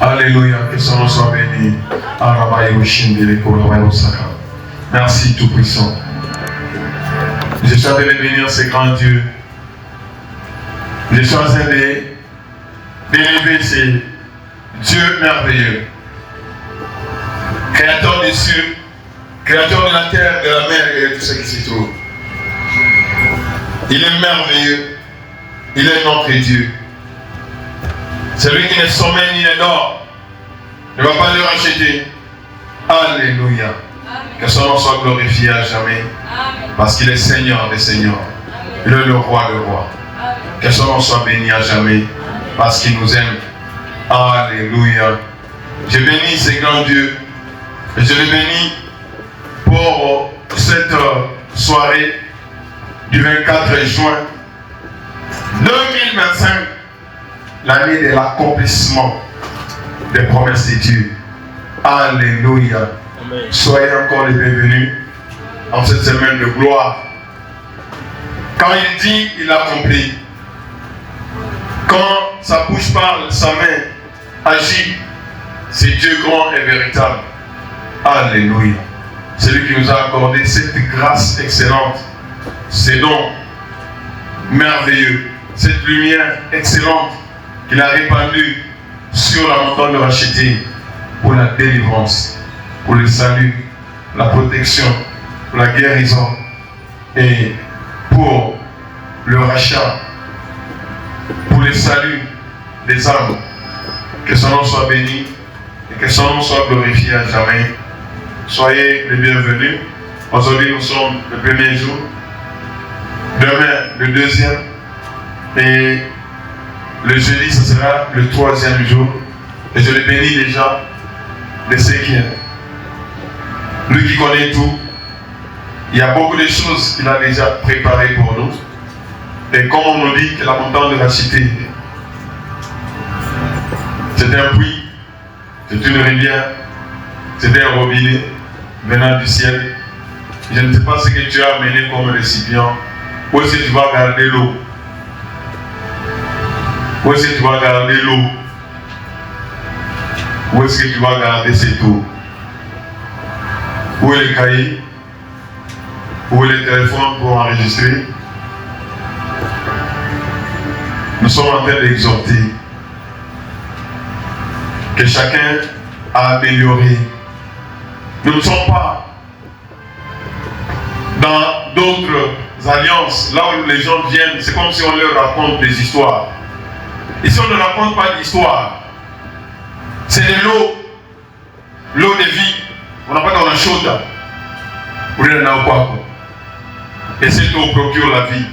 Alléluia, que son nom soit béni. Merci Tout-Puissant. Je suis en train de bénir ces grands dieux. Je suis en train d'élever ces dieux merveilleux. Créateur des cieux, créateur de la terre, de la mer et de tout ce qui s'y trouve. Il est merveilleux. Il est notre Dieu. Celui qui ne sommeille ni ne dort ne va pas le racheter. Alléluia. Amen. Que son nom soit glorifié à jamais. Amen. Parce qu'il est Seigneur des Seigneurs. Amen. Il est le roi des rois. Amen. Que son nom soit béni à jamais. Amen. Parce qu'il nous aime. Alléluia. Je bénis ces grands dieux. Et je les bénis pour cette soirée du 24 juin 2025. L'année de l'accomplissement des promesses de Dieu. Alléluia. Amen. Soyez encore les bienvenus en cette semaine de gloire. Quand il dit, il accomplit. Quand sa bouche parle, sa main agit, c'est Dieu grand et véritable. Alléluia. C'est lui qui nous a accordé cette grâce excellente, ces dons merveilleux, cette lumière excellente qu'il a répandue sur la montagne de racheter pour la délivrance, pour le salut, la protection, pour la guérison et pour le rachat, pour le salut des âmes. Que son nom soit béni et que son nom soit glorifié à jamais. Soyez les bienvenus. Aujourd'hui nous sommes le premier jour, demain le deuxième et le jeudi ce sera le troisième jour. Et je le bénis déjà de ce qui est. Lui qui connaît tout, il y a beaucoup de choses qu'il a déjà préparées pour nous. Et comme on nous dit que la montagne de la cité, c'est un puits, c'est une rivière, c'est un robinet venant du ciel. Je ne sais pas ce que tu as amené comme récipient. Où est-ce que tu vas garder l'eau? Où est-ce que tu vas garder l'eau? Où est-ce que tu vas garder cette eau? Où est le cahier? Où est le téléphone pour enregistrer? Nous sommes en train d'exhorter que chacun a amélioré. Nous ne sommes pas dans d'autres alliances, là où les gens viennent, c'est comme si on leur raconte des histoires. Ici, on ne raconte pas d'histoire. C'est de l'eau, l'eau de vie. On n'a pas dans la chaude. Et cette eau procure la vie.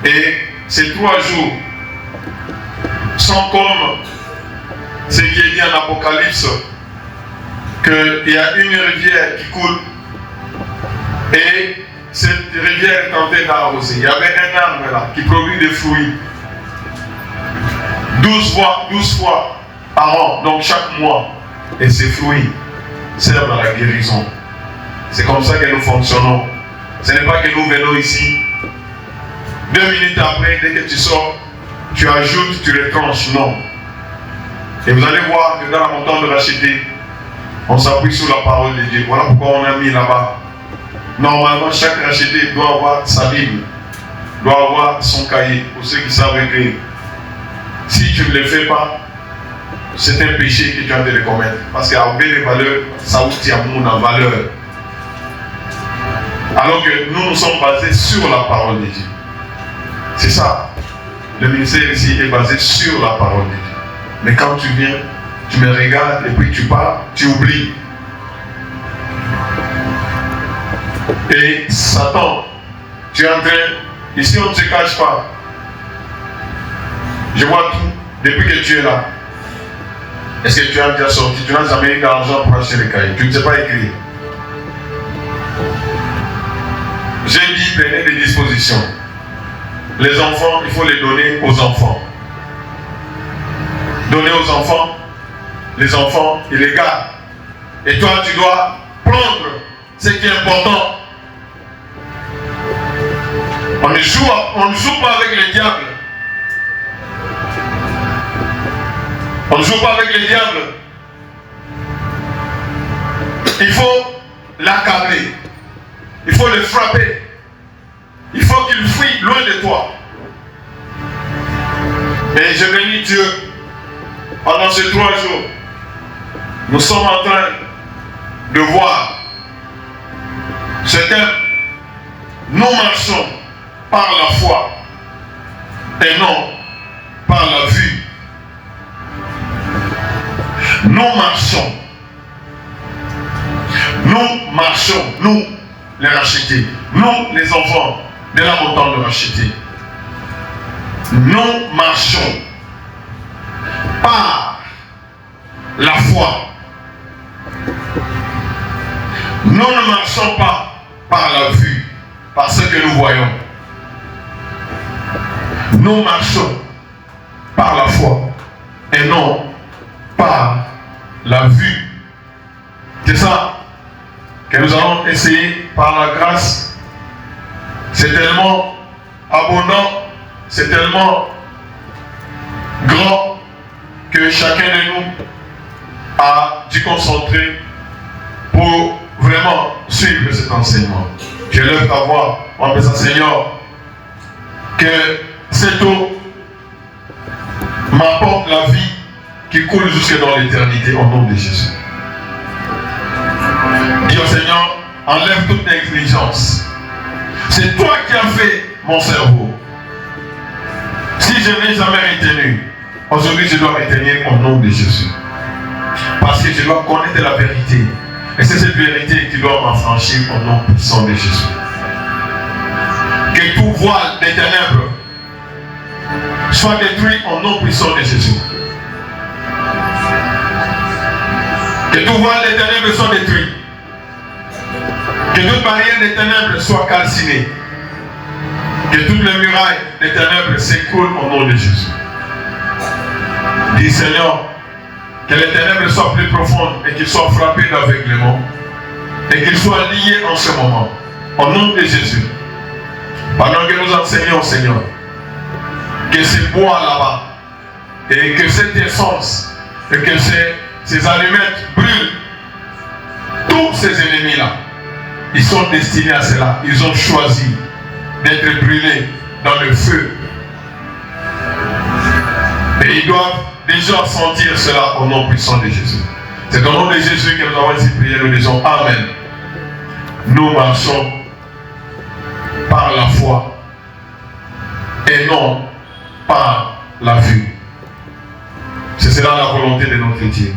Et ces 3 jours sont comme ce qui est dit en Apocalypse, qu'il y a une rivière qui coule et cette rivière est en train d'arroser. Il y avait un arbre là qui produit des fruits 12 fois par an, donc chaque mois. Et ces fruits servent à la guérison. C'est comme ça que nous fonctionnons. Ce n'est pas que nous venons ici, 2 minutes après, dès que tu sors, tu ajoutes, tu retranches. Non. Et vous allez voir que dans la montagne de racheter, on s'appuie sur la parole de Dieu. Voilà pourquoi on a mis là-bas. Normalement, chaque racheté doit avoir sa Bible, doit avoir son cahier. Pour ceux qui savent écrire. Si tu ne le fais pas, c'est un péché que tu as de le commettre. Parce qu'à les valeurs, ça aussi a mon valeur. Alors que nous sommes basés sur la parole de Dieu. C'est ça. Le ministère ici est basé sur la parole de Dieu. Mais quand tu viens, tu me regardes et puis tu pars, tu oublies. Et Satan, tu es en train, ici on ne se cache pas. Je vois tout depuis que tu es là. Est-ce que tu as déjà sorti? Tu n'as jamais eu d'argent pour acheter les cahiers. Tu ne sais pas écrire. J'ai dit, prenez des dispositions. Les enfants, il faut les donner aux enfants. Donner aux enfants, les enfants, ils les gardent. Et toi, tu dois prendre ce qui est important. On ne joue pas avec le diable. On ne joue pas avec les diables. Il faut l'accabler. Il faut le frapper. Il faut qu'il fuit loin de toi. Et je bénis Dieu. Pendant ces 3 jours, nous sommes en train de voir ce thème. Nous marchons par la foi et non par la vue. Nous marchons, nous les rachetés, nous les enfants de la montagne de rachetés. Nous marchons par la foi. Nous ne marchons pas par la vue, par ce que nous voyons. Nous marchons par la foi et non par la vue. C'est ça que nous allons essayer par la grâce. C'est tellement abondant, c'est tellement grand que chacun de nous a dû concentrer pour vraiment suivre cet enseignement. Je lève ta voix, on appelle ça Seigneur, que cette eau m'apporte la vie qui coule jusque dans l'éternité au nom de Jésus. Dis au Seigneur, enlève toute négligence. C'est toi qui as fait mon cerveau. Si je n'ai jamais retenu, aujourd'hui je dois retenir au nom de Jésus. Parce que je dois connaître la vérité. Et c'est cette vérité qui doit m'affranchir au nom puissant de Jésus. Que tout voile des ténèbres soit détruit au nom puissant de Jésus. Que tout voile des ténèbres soit détruit. Que toute barrière des ténèbres soit calcinée. Que toutes les murailles des ténèbres s'écoulent au nom de Jésus. Dis Seigneur, que les ténèbres soient plus profondes et qu'ils soient frappés d'aveuglement et qu'ils soient liés en ce moment. Au nom de Jésus. Pendant que nous enseignons, Seigneur, que ces bois là-bas et que cette essence et que ces allumettes brûlent. Tous ces ennemis-là, ils sont destinés à cela. Ils ont choisi d'être brûlés dans le feu. Et ils doivent déjà sentir cela au nom puissant de Jésus. C'est au nom de Jésus que nous avons ici prié. Nous disons Amen. Nous marchons par la foi et non par la vue. C'est cela la volonté de notre Dieu.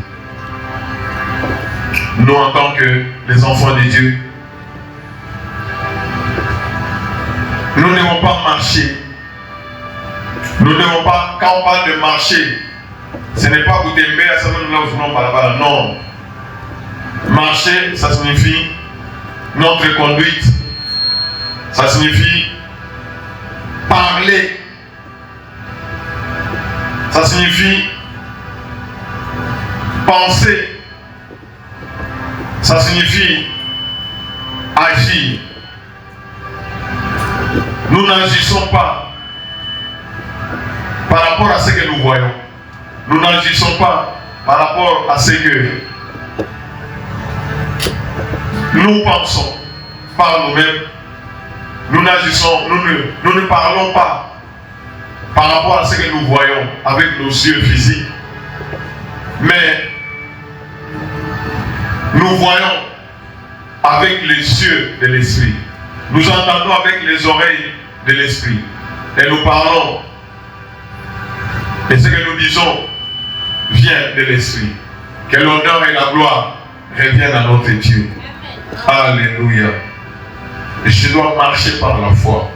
Nous, en tant que les enfants de Dieu, nous ne devons pas marcher. Nous ne devons pas, quand on parle de marcher, ce n'est pas vous aimer à savoir nous venons par là-bas. Non. Marcher, ça signifie notre conduite. Ça signifie parler. Ça signifie penser. Ça signifie agir. Nous n'agissons pas par rapport à ce que nous voyons. Nous n'agissons pas par rapport à ce que nous pensons par nous-mêmes. Nous n'agissons, nous ne parlons pas par rapport à ce que nous voyons avec nos yeux physiques. Mais nous voyons avec les yeux de l'esprit. Nous entendons avec les oreilles de l'esprit. Et nous parlons. Et ce que nous disons vient de l'esprit. Que l'honneur et la gloire reviennent à notre Dieu. Alléluia. Et je dois marcher par la foi.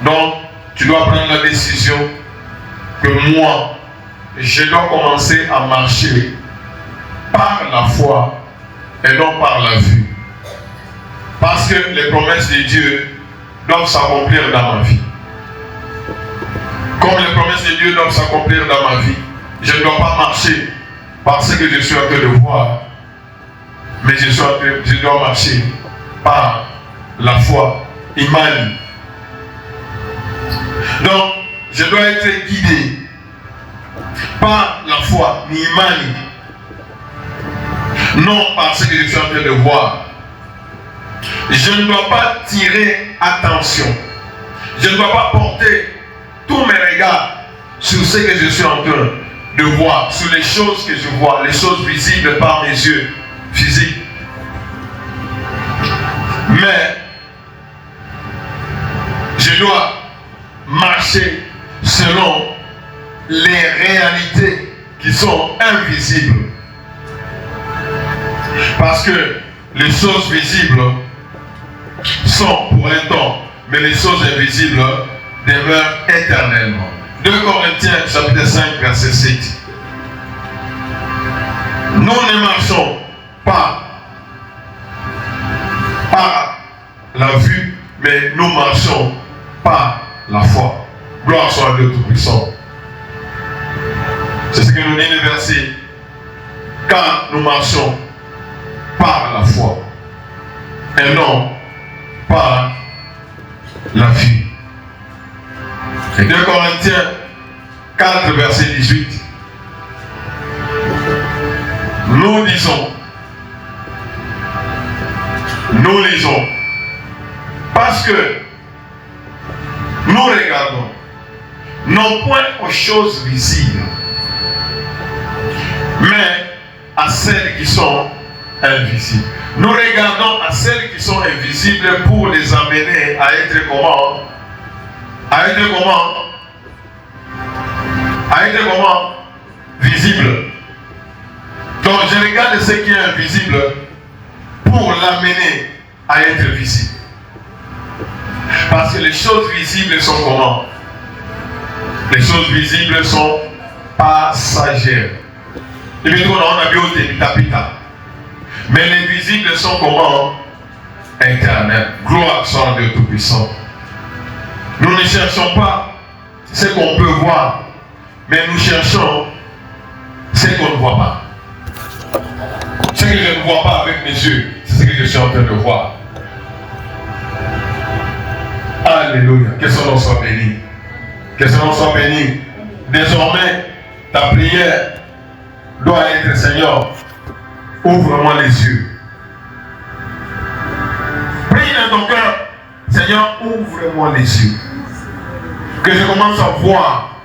Donc, tu dois prendre la décision que moi, je dois commencer à marcher par la foi et non par la vue. Parce que les promesses de Dieu doivent s'accomplir dans ma vie. Comme les promesses de Dieu doivent s'accomplir dans ma vie, je ne dois pas marcher par ce que je suis en train de voir, mais je dois marcher par la foi. Imani. Donc, je dois être guidé par la foi, ni imani. Non par ce que je suis en train de voir. Je ne dois pas tirer attention. Je ne dois pas porter tous mes regards sur ce que je suis en train de voir, sur les choses que je vois, les choses visibles par mes yeux physiques. Mais je dois marcher selon les réalités qui sont invisibles. Parce que les choses visibles sont pour un temps, mais les choses invisibles demeurent éternellement. 2 Corinthiens chapitre 5 verset 7. Nous ne marchons pas par la vue, mais nous marchons par la foi. Gloire soit à Dieu Tout-Puissant. C'est ce que nous dit le verset. Car nous marchons par la foi et non par la vue. Et 2 Corinthiens 4 verset 18. Nous lisons, parce que nous regardons non point aux choses visibles, mais à celles qui sont invisibles. Nous regardons à celles qui sont invisibles pour les amener à être comment? À être comment? Visible. Donc je regarde ce qui est invisible pour l'amener à être visible. Parce que les choses visibles sont comment? Les choses visibles sont passagères. Et puis on a vu mais les visibles sont comment? Éternels. Gloire soit à Dieu Tout-Puissant. Nous ne cherchons pas ce qu'on peut voir, mais nous cherchons ce qu'on ne voit pas. Ce que je ne vois pas avec mes yeux, c'est ce que je suis en train de voir. Alléluia. Que son nom soit béni. Que son nom soit béni. Désormais, ta prière doit être, Seigneur, ouvre-moi les yeux. Prie dans ton cœur, Seigneur, ouvre-moi les yeux. Que je commence à voir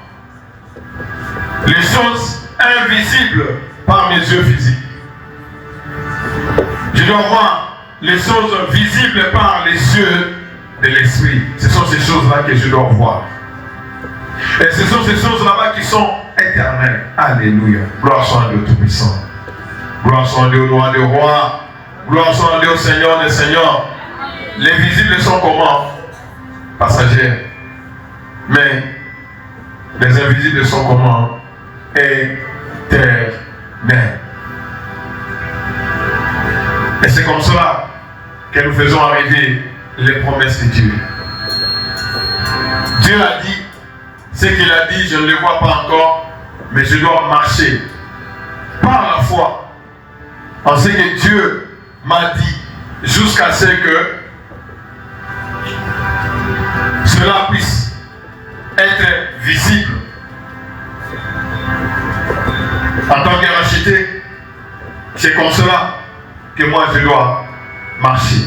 les choses invisibles par mes yeux physiques. Je dois voir les choses visibles par les yeux de l'esprit. Ce sont ces choses-là que je dois voir. Et ce sont ces choses-là qui sont éternelles. Alléluia. Gloire soit à Dieu Tout-Puissant. Gloire soit à Dieu, roi des rois. Gloire soit à Dieu, Seigneur des seigneurs. Les visibles sont comment? Passagers. Mais les invisibles sont comment? Éternels. Et c'est comme cela que nous faisons arriver les promesses de Dieu. Dieu a dit, ce qu'il a dit, je ne le vois pas encore, mais je dois marcher par la foi en ce que Dieu m'a dit, jusqu'à ce que cela puisse être visible. En tant que racheté, c'est comme cela que moi je dois marcher.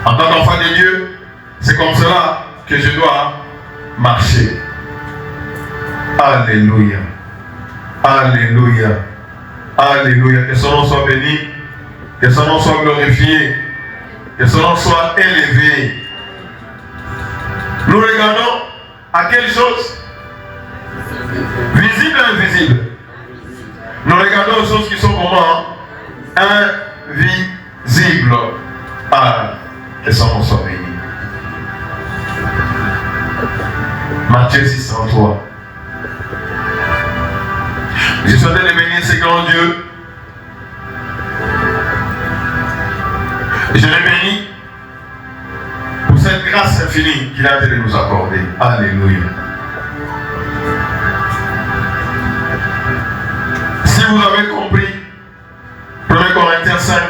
En tant qu'enfant de Dieu, c'est comme cela que je dois marcher. Alléluia. Alléluia. Alléluia. Que son nom soit béni. Que son nom soit glorifié. Que son nom soit élevé. Nous regardons à quelle chose? Visible et invisible. Nous regardons aux choses qui sont comment? Invisibles. Ah, que son nom soit béni. Matthieu 6:33. Je souhaite de bénir ce grand Dieu. Je le bénis pour cette grâce infinie qu'il a de nous accorder. Alléluia. Si vous avez compris 1 Corinthiens 5,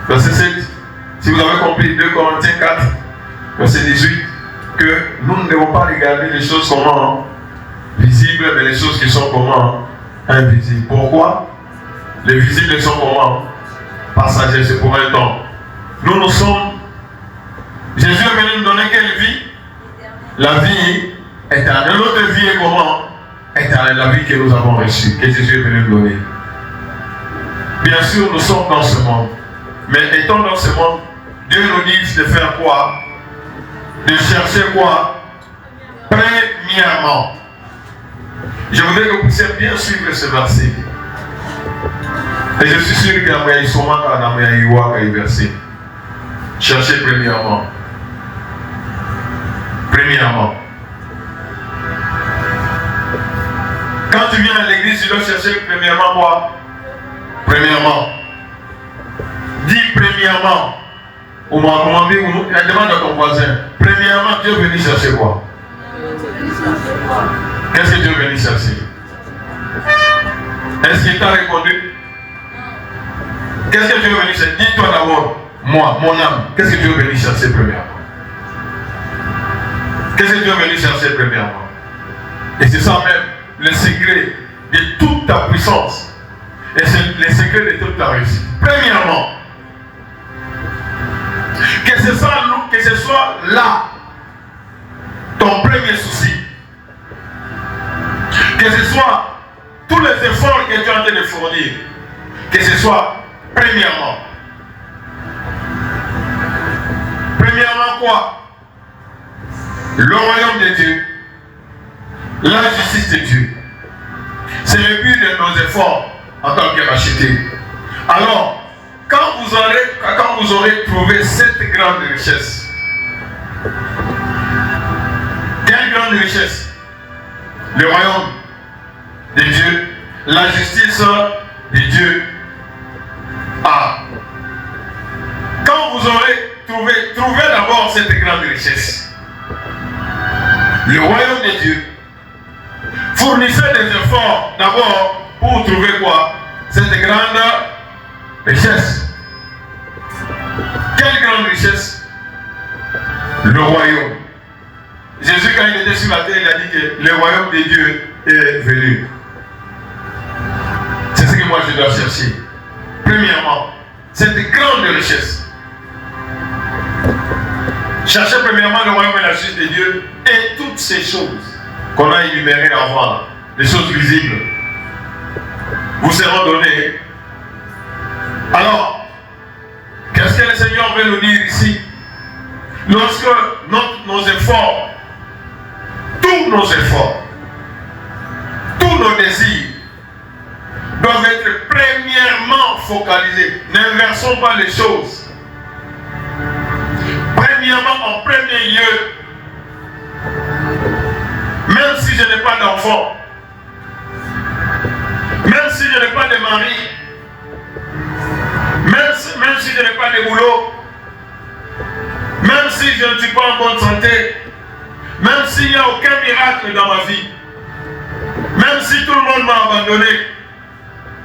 verset 7, si vous avez compris 2 Corinthiens 4, verset 18, que nous ne devons pas regarder les choses comment visibles, visibles, mais les choses qui sont comment? Invisibles. Pourquoi? Les visibles sont comment? Passagers, c'est pour un temps. Nous sommes... Jésus est venu nous donner quelle vie? La vie éternelle. Notre vie est comment? Éternelle, la vie que nous avons reçue, que Jésus est venu nous donner. Bien sûr, nous sommes dans ce monde. Mais étant dans ce monde, Dieu nous dit de faire quoi? De chercher quoi? Premièrement. Je voudrais que vous puissiez bien suivre ce verset. Et je suis sûr qu'il y a sûrement un verset. Cherchez premièrement. Premièrement. Quand tu viens à l'église, tu dois chercher premièrement quoi? Premièrement. Dis premièrement. On m'a demandé, demande à ton voisin. Premièrement, Dieu est venu chercher quoi? Qu'est-ce que Dieu est venu chercher? Est-ce qu'il t'a répondu? Qu'est-ce que Dieu est venu chercher? Dis-toi d'abord, moi, mon âme, qu'est-ce que Dieu est venu chercher premièrement? Qu'est-ce que Dieu est venu chercher premièrement? Et c'est ça même, le secret de toute ta puissance. Et c'est le secret de toute ta réussite. Premièrement, que ce soit là ton premier souci. Que ce soit tous les efforts que tu es en train de fournir. Que ce soit premièrement. Premièrement quoi? Le royaume de Dieu. La justice de Dieu. C'est le but de nos efforts en tant que rachetés. Alors, quand vous aurez trouvé cette grande richesse, quelle grande richesse? Le royaume de Dieu, la justice de Dieu. Ah. Quand vous aurez trouvé d'abord cette grande richesse, le royaume de Dieu, fournissez des efforts d'abord pour trouver quoi? Cette grande richesse. Quelle grande richesse? Le royaume. Jésus, quand il était sur la terre, il a dit que le royaume de Dieu est venu. C'est ce que moi je dois chercher. Premièrement, cette grande richesse. Cherchez premièrement le royaume et la justice de Dieu et toutes ces choses qu'on a énumérées avant, les choses visibles, vous seront données. Alors, qu'est-ce que le Seigneur veut nous dire ici? Lorsque nos efforts, tous nos désirs doivent être premièrement focalisés. N'inversons pas les choses. Premièrement, en premier lieu, même si je n'ai pas d'enfant, même si je n'ai pas de mari, même si je n'ai pas de boulot, même si je ne suis pas en bonne santé, même s'il n'y a aucun miracle dans ma vie, même si tout le monde m'a abandonné,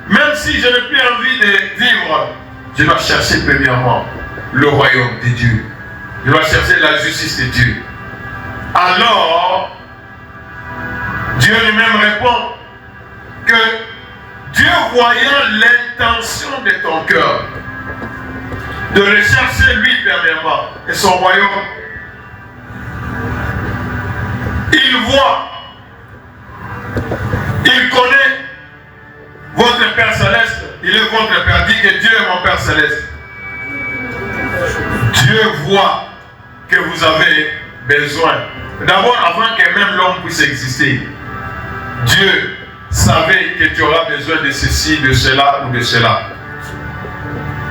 même si je n'ai plus envie de vivre, je dois chercher premièrement le royaume de Dieu. Je dois chercher la justice de Dieu. Alors, Dieu lui-même répond que Dieu voyant l'intention de ton cœur, de rechercher lui premièrement et son royaume, il voit, il connaît votre Père Céleste, il est votre Père, dit que Dieu est mon Père Céleste. Dieu voit que vous avez besoin. D'abord, avant que même l'homme puisse exister, Dieu savait que tu auras besoin de ceci, de cela ou de cela.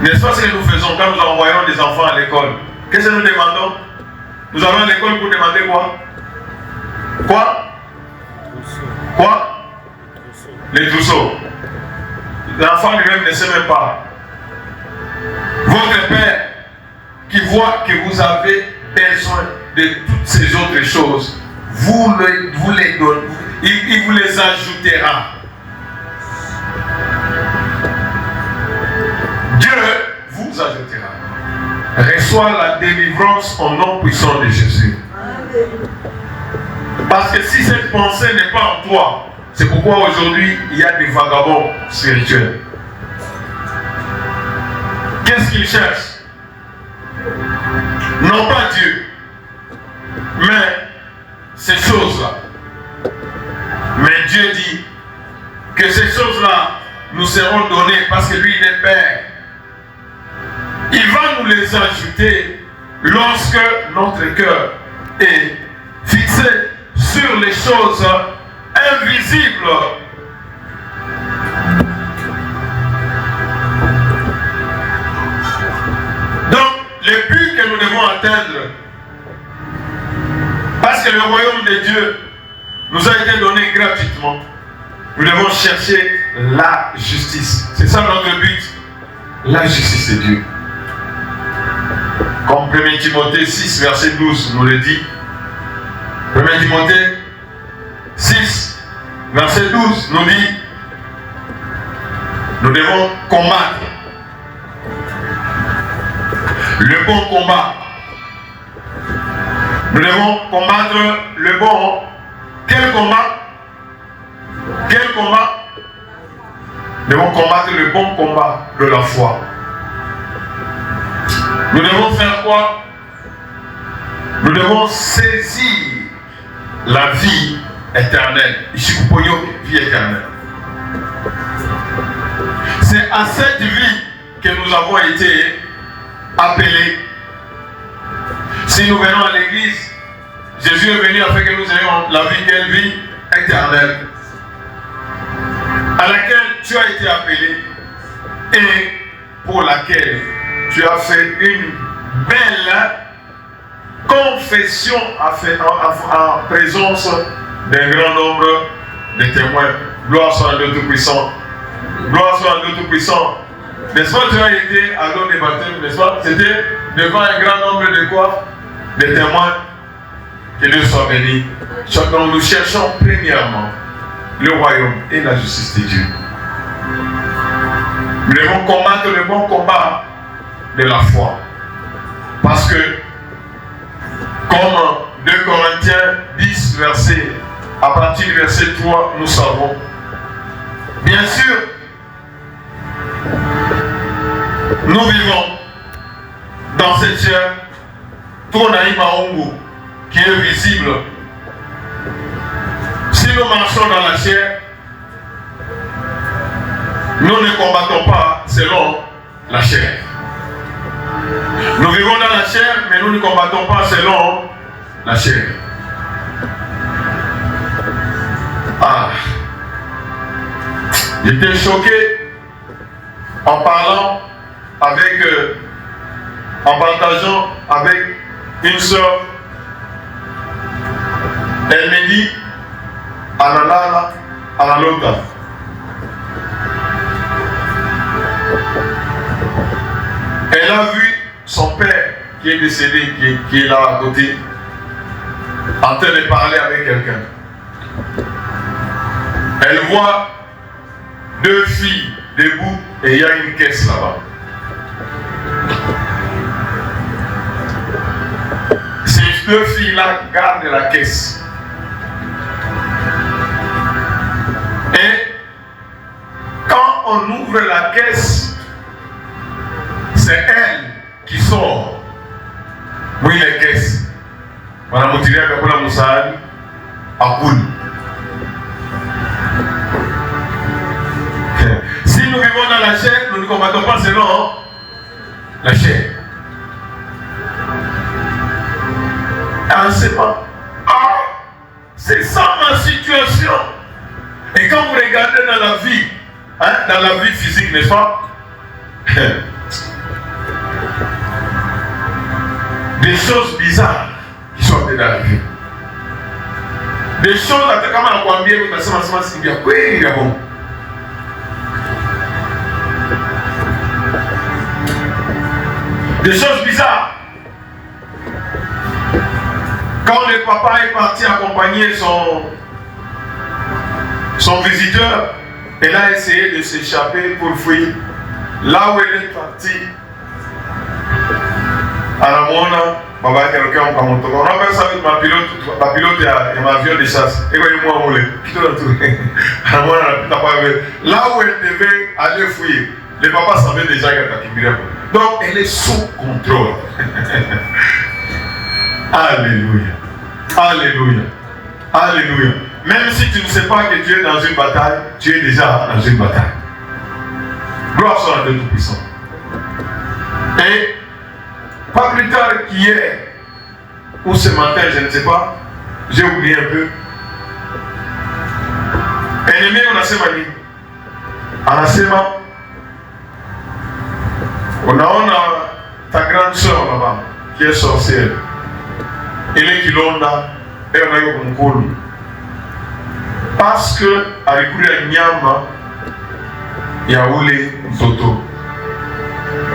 N'est-ce pas ce que nous faisons quand nous envoyons des enfants à l'école? Qu'est-ce que nous demandons? Nous allons à l'école pour demander quoi? Quoi? Quoi? Les trousseaux. L'enfant lui-même ne sait même pas. Votre Père qui voit que vous avez besoin de toutes ces autres choses, vous les donnez, il vous les ajoutera. Dieu vous ajoutera. Reçois la délivrance au nom puissant de Jésus. Parce que si cette pensée n'est pas en toi, C'est pourquoi aujourd'hui, il y a des vagabonds spirituels. Qu'est-ce qu'ils cherchent? Non pas Dieu, mais ces choses-là. Mais Dieu dit que ces choses-là nous seront données parce que lui, il est Père. Il va nous les ajouter lorsque notre cœur est fixé sur les choses invisibles. Donc, le but que nous devons atteindre, parce que le royaume de Dieu nous a été donné gratuitement, nous devons chercher la justice. C'est ça notre but, la justice de Dieu. Comme 1 Timothée 6, verset 12 nous le dit. 1 Timothée 6, verset 12 nous dit, nous devons combattre le bon combat. Nous devons combattre le bon. Quel combat? Quel combat? Nous devons combattre le bon combat de la foi. Nous devons faire quoi? Nous devons saisir la vie éternelle. Vie éternelle. C'est à cette vie que nous avons été appelés. Si nous venons à l'église, Jésus est venu afin que nous ayons la vie, quelle vie éternelle, à laquelle tu as été appelé et pour laquelle tu as fait une belle confession en présence d'un grand nombre de témoins. Gloire soit à Dieu Tout-Puissant. Gloire soit à Dieu Tout-Puissant. N'est-ce pas, tu as été à l'eau des baptêmes, n'est-ce pas? C'était devant un grand nombre de quoi? De témoins. Que Dieu soit béni. Donc nous cherchons premièrement le royaume et la justice de Dieu. Nous devons combattre le bon combat de la foi. Parce que, comme 2 Corinthiens 10, à partir du verset 3, nous savons, bien sûr, nous vivons dans cette chair, Tonaï Maungu, qui est visible. Si nous marchons dans la chair, nous ne combattons pas selon la chair. Nous vivons dans la chair, mais nous ne combattons pas selon la chair. Ah, j'étais choqué en partageant avec une soeur. Elle me dit, Analala, Analota. Elle a vu son père qui est décédé, qui est là à côté, en train de parler avec quelqu'un. Elle voit 2 filles debout et il y a une caisse là-bas. Ces 2 filles-là gardent la caisse. Et quand on ouvre la caisse, c'est elle qui sort. Oui, les caisses. Madame Moutiria, Kapula Moussad, Akoul. Si nous vivons dans la chair, nous ne combattons pas selon la chair. C'est ça ma situation. Et quand vous regardez dans la vie, dans la vie physique, n'est-ce pas? Des choses bizarres qui sont arrivées. Des choses comme à quoi bien vous passez bien. Des choses bizarres. Quand le papa est parti accompagner son visiteur, elle a essayé de s'échapper pour fuir. Là où elle est partie, à la Mona, on appelle ça avec ma pilote et ma avion de chasse. Et moi, là où elle devait aller fouiller, le papa savait déjà qu'elle était Kibira. Donc elle est sous contrôle. Alléluia. Alléluia. Alléluia. Même si tu ne sais pas que tu es dans une bataille, tu es déjà dans une bataille. Gloire soit à Dieu Tout-Puissant. Et pas plus tard qu'hier, ou ce matin, je ne sais pas, j'ai oublié un peu. Ennemi, on a semani. Anasema, on a ta grande soeur là-bas, qui est sorcière. Elle est Kilonda, et on a eu un col. Parce que, à l'écouter à Nyama, il y a oulé Mtoto.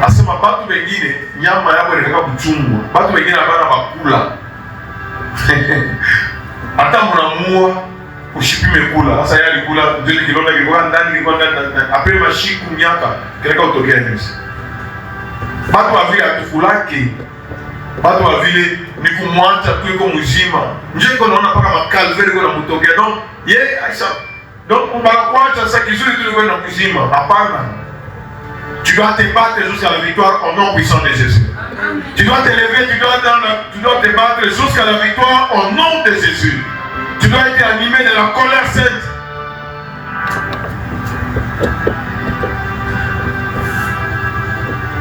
Asema batu wengine nyama yako inataka kuchungwa. Batu wengine hapana bakula. Hata mnamua ushipime kula. Sasa yeye alikula ndio kilonda kilikuwa ndani apele mashiku miaka kireka utokea nje. Batu wa vile atukulake. Batu wa vile ni kumwacha tu iko mzima. Nje iko naona paka makalveri kwa mtokea. Donc yeye aisha. Donc on va kuacha sasa kizuri tu iko na mzima. Hapana. Tu dois te battre jusqu'à la victoire au nom puissant de Jésus. Amen. Tu dois te lever, tu dois te battre jusqu'à la victoire au nom de Jésus. Tu dois être animé de la colère sainte.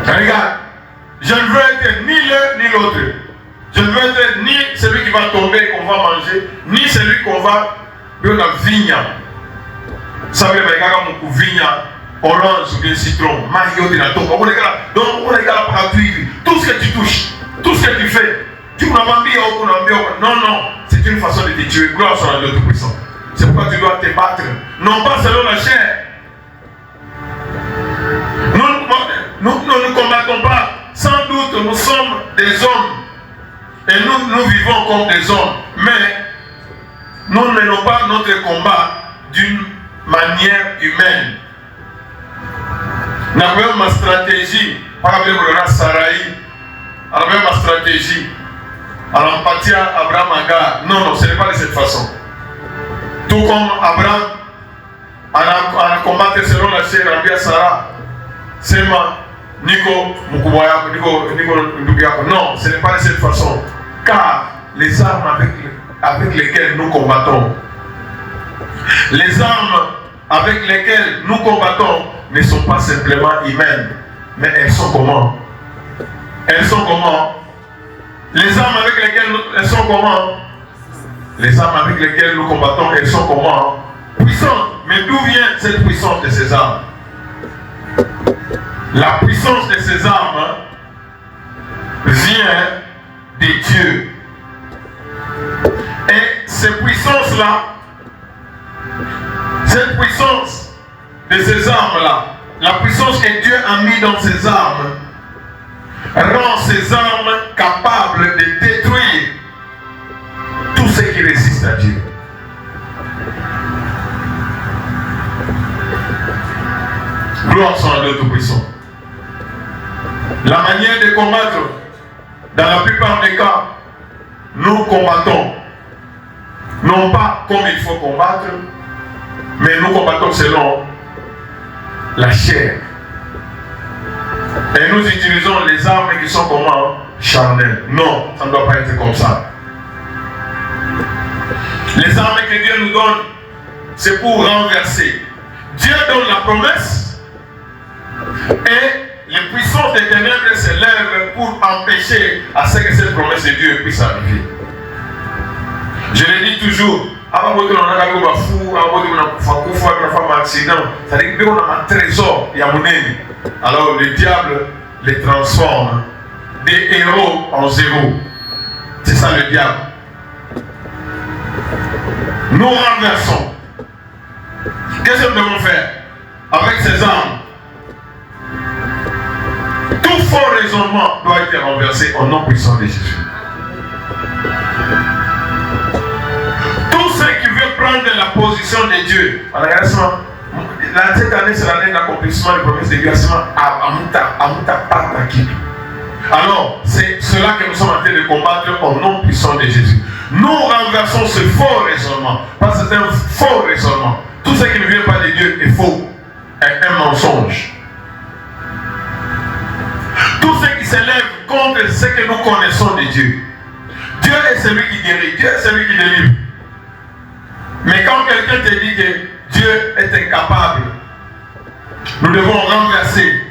Regarde, je ne veux être ni l'un ni l'autre. Je ne veux être ni celui qui va tomber et qu'on va manger, ni celui qu'on va faire la vigne. Ça veut dire que vigne. Orange ou bien citron, maillot de la tombe. Donc, on regarde par tout ce que tu touches, tout ce que tu fais. Tu m'as dit, non, non, c'est une façon de te tuer. Gloire sur la Dieu Tout-Puissant. C'est pourquoi tu dois te battre. Non pas selon la chair. Nous ne combattons pas. Sans doute, nous sommes des hommes. Et nous vivons comme des hommes. Mais nous ne menons pas notre combat d'une manière humaine. Nous avons ma stratégie, par exemple, on a Sarai, on a ma stratégie, on a Patia, Abraham, Agar. Non, ce n'est pas de cette façon. Tout comme Abraham, on a combattu selon la chair, on a Sarah, Sema, Nico, Mukubaya, Nico Ndubiako. Non, ce n'est pas de cette façon. Car les armes avec lesquelles nous combattons, les armes avec lesquelles nous combattons, ne sont pas simplement humaines, mais elles sont comment? Elles sont comment? Les armes avec lesquelles elles sont comment? Les armes avec lesquelles nous combattons, elles sont comment? Puissantes. Mais d'où vient cette puissance de ces armes? La puissance de ces armes vient de Dieu. Et ces puissances-là, cette puissance de ces armes-là, la puissance que Dieu a mis dans ces armes, rend ces armes capables de détruire tout ce qui résiste à Dieu. Gloire soit à Dieu Tout-Puissant. La manière de combattre, dans la plupart des cas, nous combattons, non pas comme il faut combattre, mais nous combattons selon la chair. Et nous utilisons les armes qui sont comment? Charnelles. Non, ça ne doit pas être comme ça. Les armes que Dieu nous donne, c'est pour renverser. Dieu donne la promesse et les puissances des ténèbres se lèvent pour empêcher à ce que cette promesse de Dieu puisse arriver. Je le dis toujours, avant que nous ayons un fou, avant que nous ayons un accident, c'est-à-dire que nous avons un trésor, il y a mon ennemi. Alors le diable les transforme des héros en zéro. C'est ça le diable. Nous renversons. Qu'est-ce que nous devons faire avec ces armes? Tout faux raisonnement doit être renversé au nom puissant de Jésus. Tout ce qui veut prendre la position de Dieu, cette année c'est l'année d'accomplissement des promesses de Dieu. Alors, c'est cela que nous sommes en train de combattre au nom puissant de Jésus. Nous renversons ce faux raisonnement, parce que c'est un faux raisonnement. Tout ce qui ne vient pas de Dieu est faux, est un mensonge. Tout ce qui s'élève contre ce que nous connaissons de Dieu. Dieu est celui qui guérit, Dieu est celui qui délivre. Mais quand quelqu'un te dit que Dieu est incapable, nous devons renverser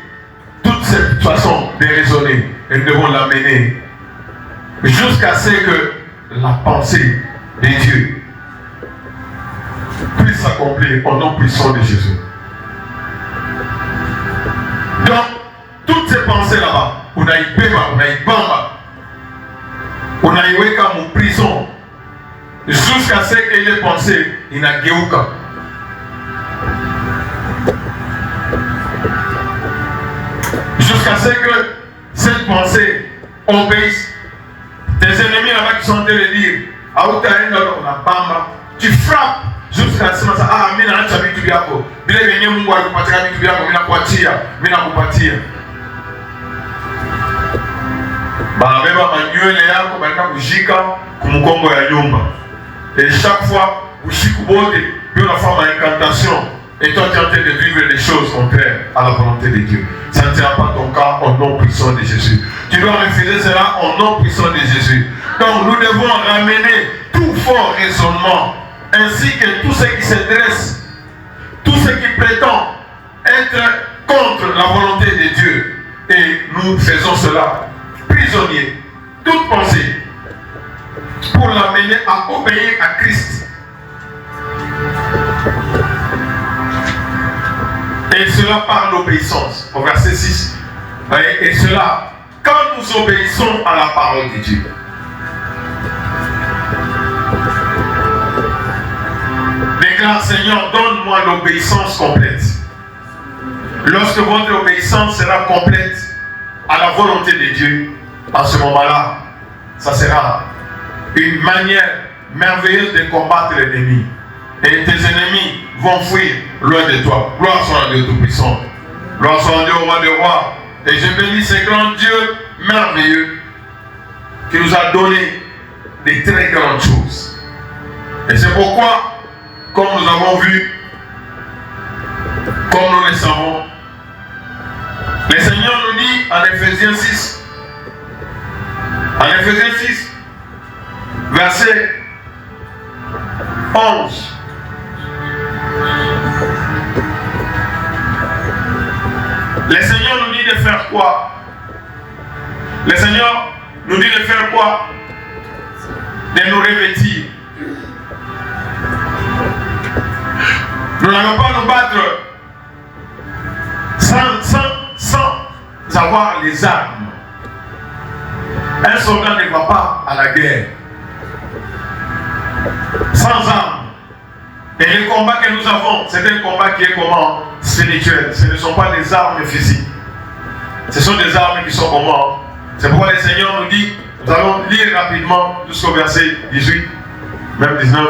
toute cette façon de raisonner et nous devons l'amener jusqu'à ce que la pensée de Dieu puisse s'accomplir au nom puissant de Jésus. Donc, toutes ces pensées là-bas, on a eu Beba, on a eu Bamba, on a eu Weka en prison, jusqu'à ce qu'il ait pensé, il n'a Géouka. Jusqu'à ce que cette pensée obéisse. Tes ennemis là-bas qui sont en train de dire, tu frappes jusqu'à ce moment ah, je suis et chaque fois, vous une forme d'incantation. Et toi, tu es en train de vivre des choses contraires à la volonté de Dieu. Ça ne sera pas ton cas au nom puissant de Jésus. Tu dois refuser cela au nom puissant de Jésus. Donc, nous devons ramener tout faux raisonnement, ainsi que tout ce qui se dresse, tout ce qui prétend être contre la volonté de Dieu. Et nous faisons cela prisonnier. Toute pensée pour l'amener à obéir à Christ. Et cela par l'obéissance. Au verset 6. Et cela, quand nous obéissons à la parole de Dieu. Déclare, Seigneur, donne-moi l'obéissance complète. Lorsque votre obéissance sera complète à la volonté de Dieu, à ce moment-là, ça sera une manière merveilleuse de combattre l'ennemi. Et tes ennemis vont fuir loin de toi. Gloire soit à Dieu Tout-Puissant. Gloire soit à Dieu au roi des rois. Et je bénis ce grand Dieu merveilleux qui nous a donné des très grandes choses. Et c'est pourquoi, comme nous avons vu, comme nous le savons, le Seigneur nous dit en Éphésiens 6, verset 11. Le Seigneur nous dit de faire quoi? Le Seigneur nous dit de faire quoi? De nous revêtir. Nous n'allons pas nous battre sans avoir les armes. Un soldat ne va pas à la guerre sans armes. Et le combat que nous avons, c'est un combat qui est comment? Spirituel. Ce ne sont pas des armes physiques. Ce sont des armes qui sont comment? C'est pourquoi le Seigneur nous dit, nous allons lire rapidement jusqu'au verset 18, même 19.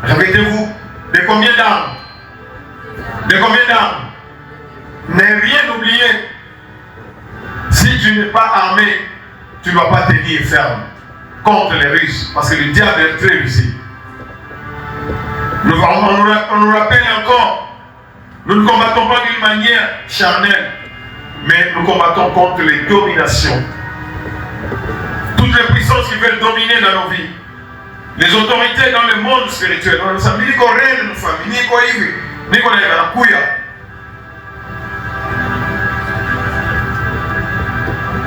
Répétez-vous, de combien d'armes? De combien d'armes? Ne rien oublier. Si tu n'es pas armé, tu ne vas pas tenir ferme contre les Russes. Parce que le diable est très rusé. On nous rappelle encore, nous ne combattons pas d'une manière charnelle, mais nous combattons contre les dominations. Toutes les puissances qui veulent dominer dans nos vies. Les autorités dans le monde spirituel.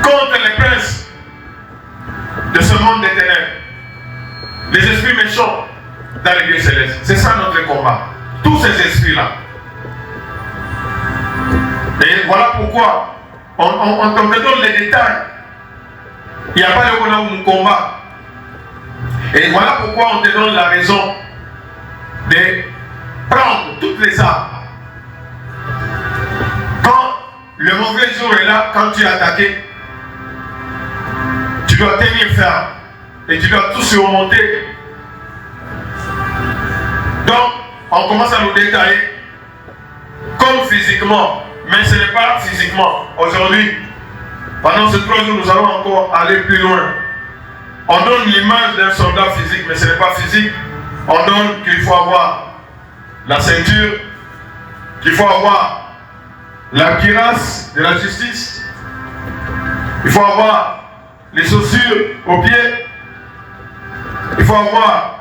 Contre les princes de ce monde des ténèbres. Les esprits méchants dans les lieux célestes. C'est ça notre combat. Tous ces esprits-là. Et voilà pourquoi on te donne les détails. Il n'y a pas de combat. Et voilà pourquoi on te donne la raison de prendre toutes les armes. Quand le mauvais jour est là, quand tu es attaqué, tu dois tenir ferme et tu dois tout surmonter. Donc, on commence à nous détailler comme physiquement, mais ce n'est pas physiquement. Aujourd'hui, Pendant ces 3 jours, nous allons encore aller plus loin. On donne l'image d'un soldat physique, mais ce n'est pas physique. On donne qu'il faut avoir la ceinture, qu'il faut avoir la cuirasse de la justice, il faut avoir les chaussures aux pieds, il faut avoir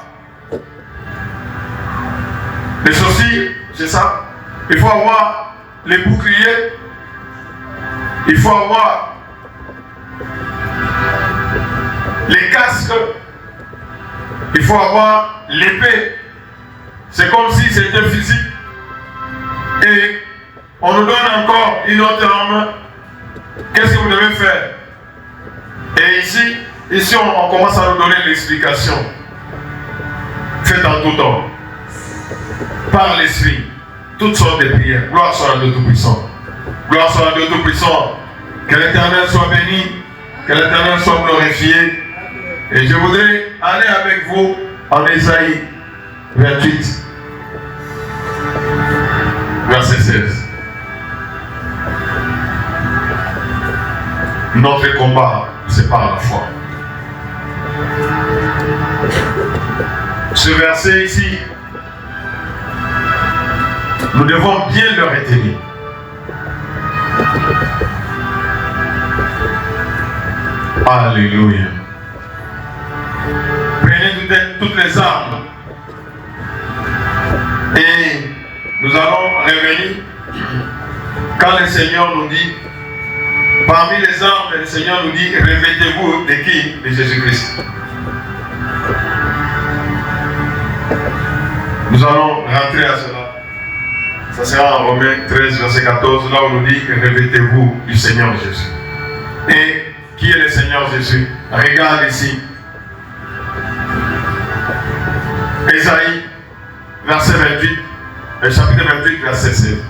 les chaussures, c'est ça, il faut avoir les boucliers, il faut avoir les casques, il faut avoir l'épée. C'est comme si c'était physique. Et on nous donne encore une autre arme. Qu'est-ce que vous devez faire? Et ici on commence à nous donner l'explication. Faites en tout temps, par l'esprit, toutes sortes de prières. Gloire soit à Dieu Tout-Puissant. Gloire soit à Dieu Tout-Puissant. Que l'Éternel soit béni, que l'Éternel soit glorifié. Et je voudrais aller avec vous en Ésaïe 28, verset 16. Notre combat, c'est par la foi. Ce verset ici, nous devons bien le retenir. Alléluia. Prenez toutes les armes et nous allons revenir quand le Seigneur nous dit, parmi les armes, le Seigneur nous dit, revêtez-vous de qui? De Jésus-Christ. Nous allons rentrer à cela. Ça sera en Romains 13, verset 14, là où on nous dit, revêtez-vous du Seigneur Jésus. Et qui est le Seigneur Jésus? Regarde ici. Ésaïe, verset 28, chapitre 28, verset 16.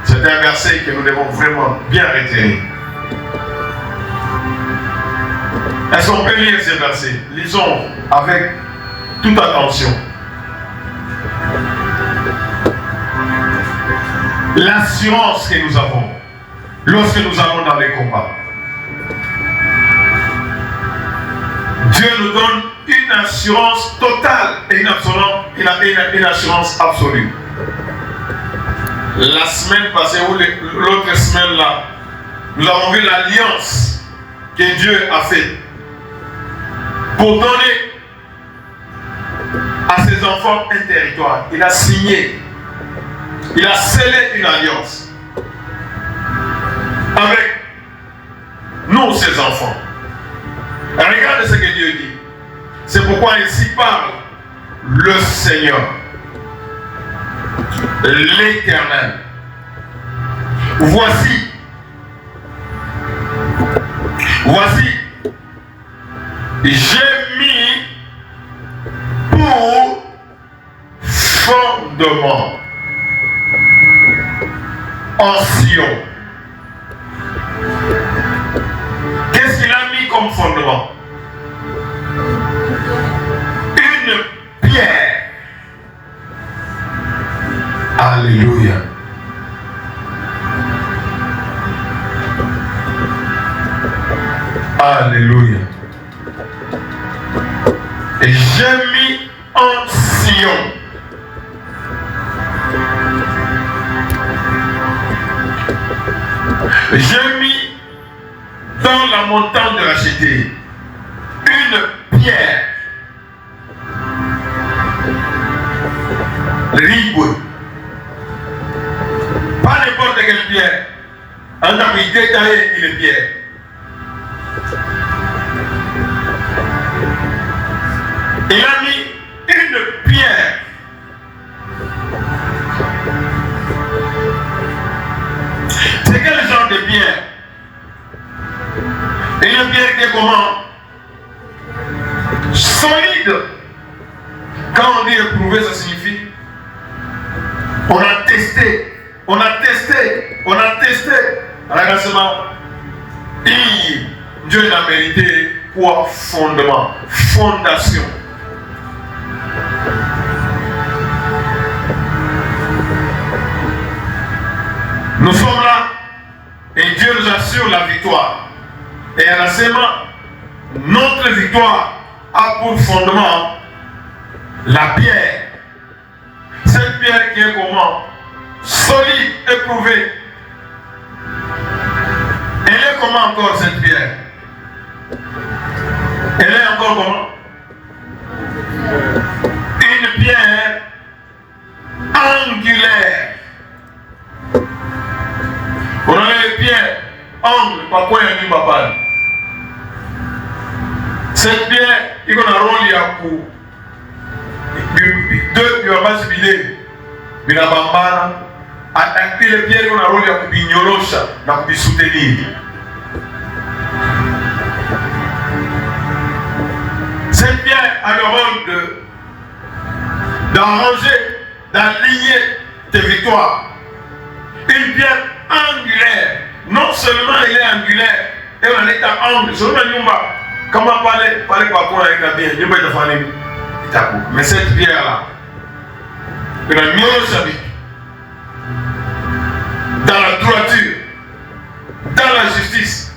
C'est un verset que nous devons vraiment bien retenir. Est-ce qu'on peut lire ces versets? Lisons avec toute attention. L'assurance que nous avons lorsque nous allons dans les combats. Dieu nous donne une assurance totale et une assurance absolue. La semaine passée ou l'autre semaine là, nous avons vu l'alliance que Dieu a faite pour donner à ses enfants un territoire. Il a signé, il a scellé une alliance avec nous, ses enfants. Regardez ce que Dieu dit. C'est pourquoi ici parle le Seigneur, l'Éternel. Voici, j'ai mis pour fondement en Sion. Qu'est-ce qu'il a mis comme fondement? Une pierre. Alléluia. Alléluia. Et j'ai mis en Sion j'ai mis dans la montagne de racheter une pierre. Rigue. Pas n'importe quelle pierre. On a mis détaillé une pierre. Il a mis une pierre. C'est quel genre de pierre? Une pierre qui est comment? Solide. Quand on dit éprouver, ça signifie on a testé, on a testé, on a testé. Regardez-moi. Dieu l'a mérité quoi? Fondement, fondation. Nous sommes là Et Dieu nous assure la victoire. Et à la semaine, notre victoire a pour fondement la pierre. Cette pierre qui est comment? Solide, éprouvée. Elle est comment encore cette pierre? Elle est encore comment? Une pierre angulaire. On a les pierres angle, pas quoi il y a papa. Cette pierre, il y a un rôle à coup. Deux, il y a pas de bidé. Il y a bambana. Et les pierres, il y a un rôle à coup bignolosa, à coup soutenir. Cette pierre a le rôle d'arranger, d'aligner tes victoires. Une pierre angulaire. Non seulement elle est angulaire, elle en est à angle. Comment parler par quoi avec la pierre? Mais cette pierre-là, elle a mieux sa vie. Dans la droiture, dans la justice.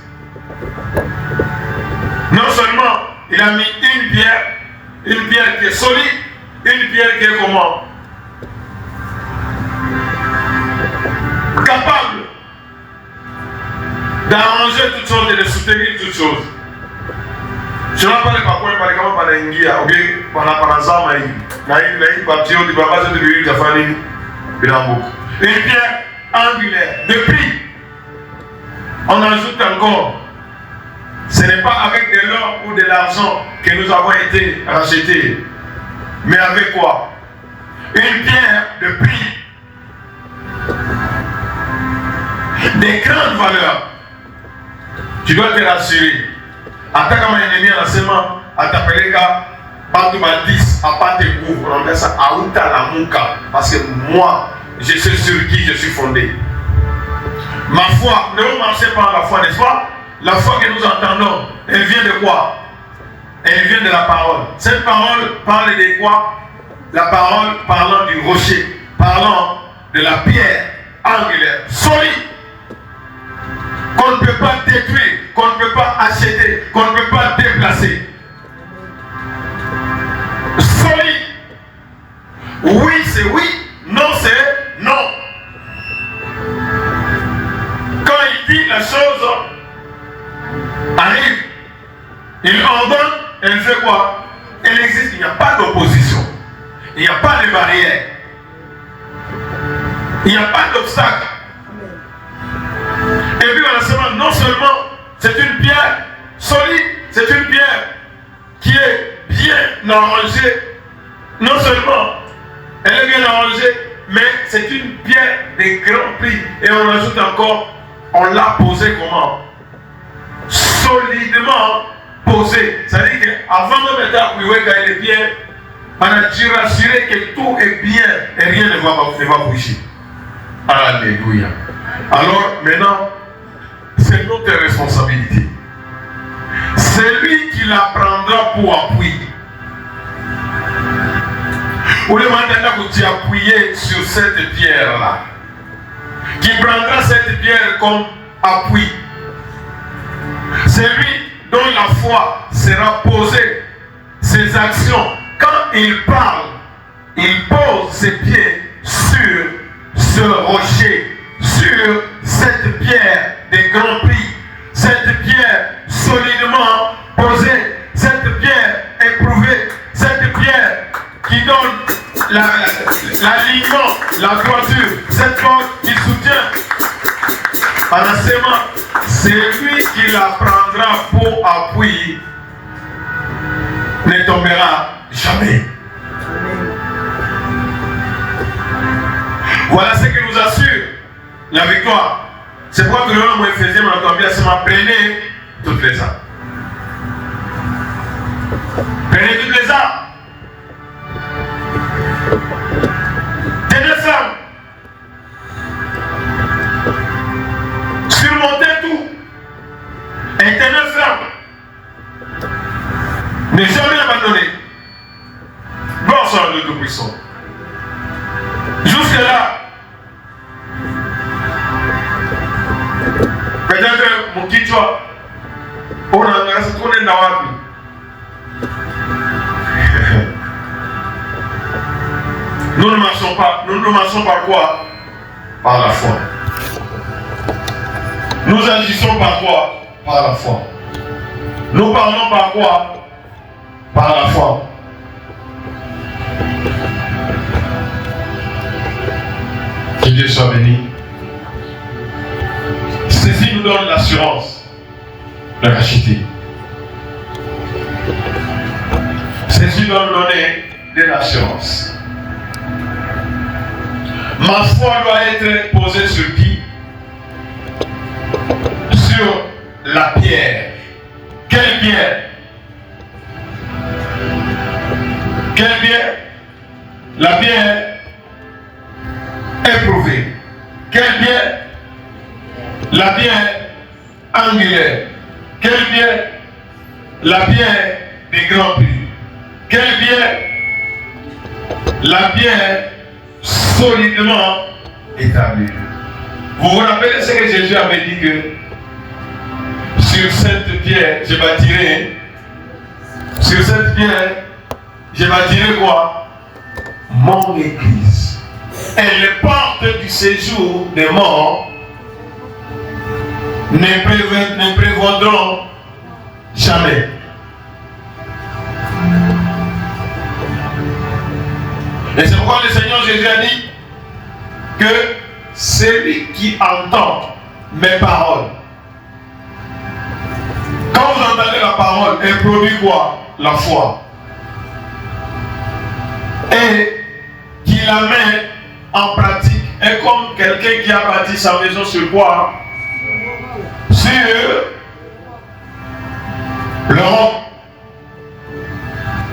Non seulement il a mis une pierre qui est solide, une pierre qui est comment? Capable d'arranger toutes choses et de soutenir toutes choses. Je ne sais pas comment par l'India, ou bien par la Zama, une pierre angulaire. Depuis, on ajoute encore. Ce n'est pas avec de l'or ou de l'argent que nous avons été rachetés. Mais avec quoi? Une pierre de prix. Des grandes valeurs. Tu dois te rassurer. En tant qu'ennemi à la semaine, à t'appeler qu'à Bantou 10, à pas te couvrir. On dit ça à Outa la Mouka. Parce que moi, je sais sur qui je suis fondé. Ma foi, ne vous marchez pas à la foi, n'est-ce pas? La foi que nous entendons, elle vient de quoi? Elle vient de la parole. Cette parole parle de quoi? La parole parlant du rocher, parlant de la pierre angulaire, solide, qu'on ne peut pas détruire, qu'on ne peut pas acheter, qu'on ne peut pas déplacer. Solide. Oui, c'est oui. Non, c'est non. Quand il dit la chose arrive, il ordonne, elle fait quoi? Elle existe, il n'y a pas d'opposition. Il n'y a pas de barrière. Il n'y a pas d'obstacle. Et puis on a seulement, non seulement c'est une pierre solide, c'est une pierre qui est bien arrangée. Non seulement elle est bien arrangée, mais c'est une pierre de grand prix. Et on ajoute encore, on l'a posée comment? Solidement posée. C'est-à-dire qu'avant de mettre à couiller les pierres, on a dû rassurer que tout est bien et rien ne va bouger. Alléluia. Alors maintenant, c'est notre responsabilité. C'est lui qui la prendra pour appui. Ou le mandat que tu appuyer sur cette pierre-là, qui prendra cette pierre comme appui. C'est lui dont la foi sera posée, ses actions. Quand il parle, il pose ses pieds sur ce rocher, sur cette pierre de grand prix, cette pierre solidement posée, cette pierre éprouvée, cette pierre qui donne l'alignement, la droiture, cette corde qui soutient à la sémence. C'est lui qui la prendra pour appui, ne tombera jamais. Voilà ce qui nous assure la victoire. C'est pourquoi que l'homme Éphésiens m'a entendu à ce moment, prenez toutes les armes. Prenez toutes les armes. Tenez ferme. Surmontez tout. Et tenez ferme. Ne jamais abandonner. Gloire soit le Tout-Puissant. Jusque là, mkichwa unaangalia tunaenda wapi? Nous ne marchons pas quoi? Par la foi. Nous agissons par quoi? Par la foi. Nous parlons par quoi? Par la foi. Que Dieu soit béni. Ceci nous donne l'assurance de racheter. Ceci doit nous donner de l'assurance. Ma foi doit être posée sur qui? Sur la pierre. Quelle pierre? Quelle pierre? La pierre éprouvée. Quelle pierre? La pierre angulaire. Quelle pierre? La pierre des grands prix. Quelle pierre? La pierre solidement établie. Vous vous rappelez ce que Jésus avait dit que sur cette pierre, je bâtirai. Sur cette pierre, je bâtirai quoi? Mon église. Et les portes du séjour des morts ne prévaudront jamais. Et c'est pourquoi le Seigneur Jésus a dit que celui qui entend mes paroles, quand vous entendez la parole, elle produit quoi? La foi. Et qui la met en pratique. Et comme quelqu'un qui a bâti sa maison sur quoi? Sur le roc,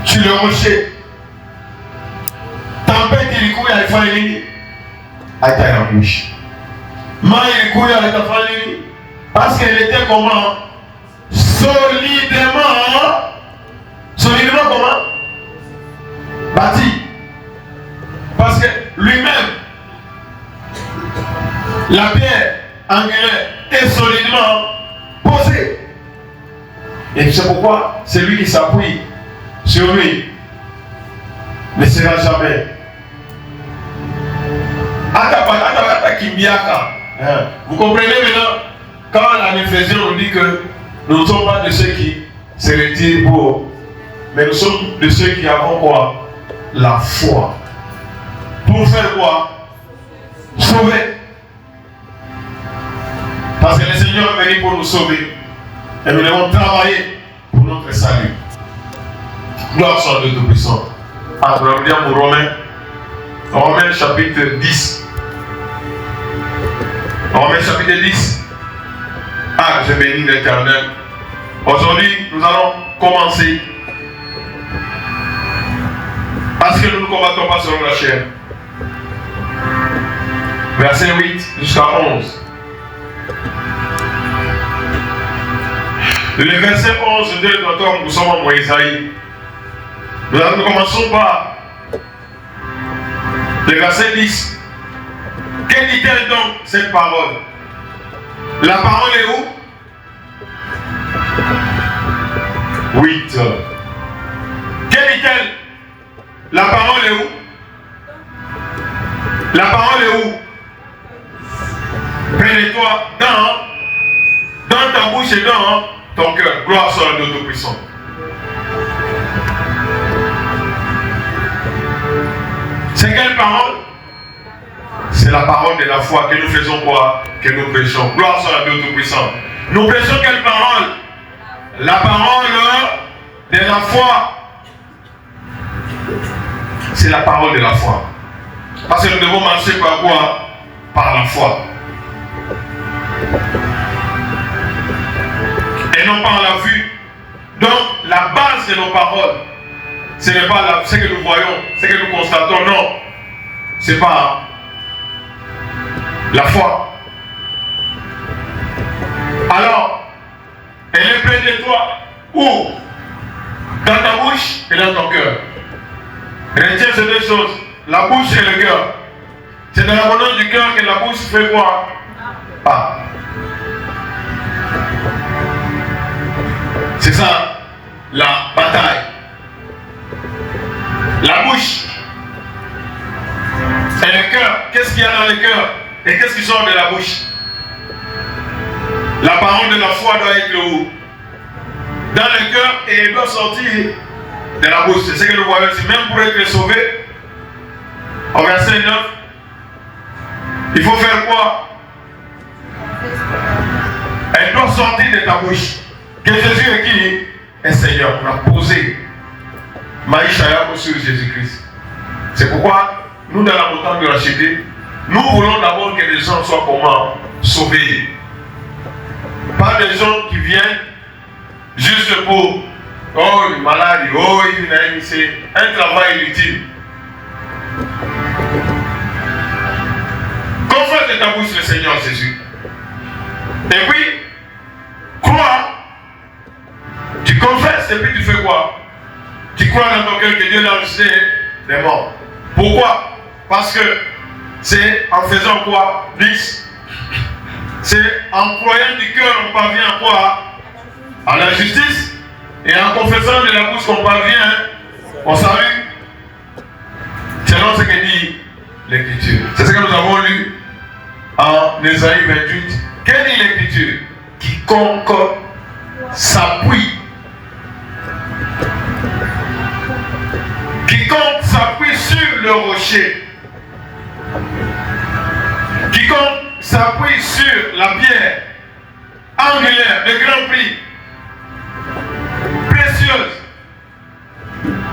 sur le rocher. Tempête ilikuja haifanya nini? Haitaangusha. Maji ilikuja haitafanya nini? Parce qu'elle était comment? Solidement comment? Bâti. Parce que lui-même, la pierre angulaire est solidement posée. Et c'est pourquoi celui qui s'appuie sur lui ne sera jamais. Vous comprenez maintenant, quand en Éphésiens on dit que nous ne sommes pas de ceux qui se retirent pour, mais nous sommes de ceux qui avons quoi? La foi. Pour faire quoi? Sauver. Parce que le Seigneur est venu pour nous sauver. Et nous devons travailler pour notre salut. Gloire soit de Tout-Puissant. Alors, nous allons pour Romains chapitre 10. Romains chapitre 10. Ah, je bénis l'Éternel. Aujourd'hui, nous allons commencer. Parce que nous ne combattons pas selon la chair. Verset 8 jusqu'à 11. Le verset 11 de notre nous sommes en Isaïe. Nous commençons par le verset 10. Que dit-elle donc cette parole? La parole est où? 8. Que dit-elle? La parole est où? La parole est où? Près de toi, dans ta bouche et dans ton cœur. Gloire soit à Dieu Tout-Puissant. C'est quelle parole? C'est la parole de la foi que nous faisons quoi? Que nous prêchons. Gloire soit à Dieu Tout-Puissant. Nous prêchons quelle parole? La parole de la foi. C'est la parole de la foi. Parce que nous devons marcher par quoi? Par la foi. Et non par la vue. Donc la base de nos paroles, ce n'est pas ce que nous voyons, ce que nous constatons, non. Ce n'est pas la foi. Alors, elle est près de toi. Où? Dans ta bouche et dans ton cœur. Retiens ces deux choses, la bouche et le cœur. C'est dans l'abondance du cœur que la bouche fait quoi? Ah. C'est ça la bataille. La bouche et le cœur. Qu'est-ce qu'il y a dans le cœur et qu'est-ce qui sort de la bouche? La parole de la foi doit être où? Dans le cœur et elle doit sortir de la bouche. C'est ce que nous voyons ici. Même pour être sauvé, au verset 9, il faut faire quoi? Elle doit sortir de ta bouche. Que Jésus est qui? Est Seigneur. On a posé Maïcha sur Jésus-Christ. C'est pourquoi nous, dans la montagne de la Chété, nous voulons d'abord que les gens soient comment? Sauvés. Pas des gens qui viennent juste pour oh, il est malade, oh, c'est un travail inutile. Confesse de ta bouche le Seigneur Jésus. Et puis, crois. Tu confesses et puis tu fais quoi? Tu crois dans ton cœur que Dieu l'a ressuscité des morts. Pourquoi? Parce que c'est en faisant quoi? 10. C'est en croyant du cœur on parvient à quoi? À la justice. Et en confessant de la bouche qu'on parvient au salut. Selon ce que dit l'Écriture. C'est ce que nous avons lu en Ésaïe 28. Quelle est l'Écriture? Quiconque s'appuie. Quiconque s'appuie sur le rocher. Quiconque s'appuie sur la pierre angulaire de grand prix, précieuse,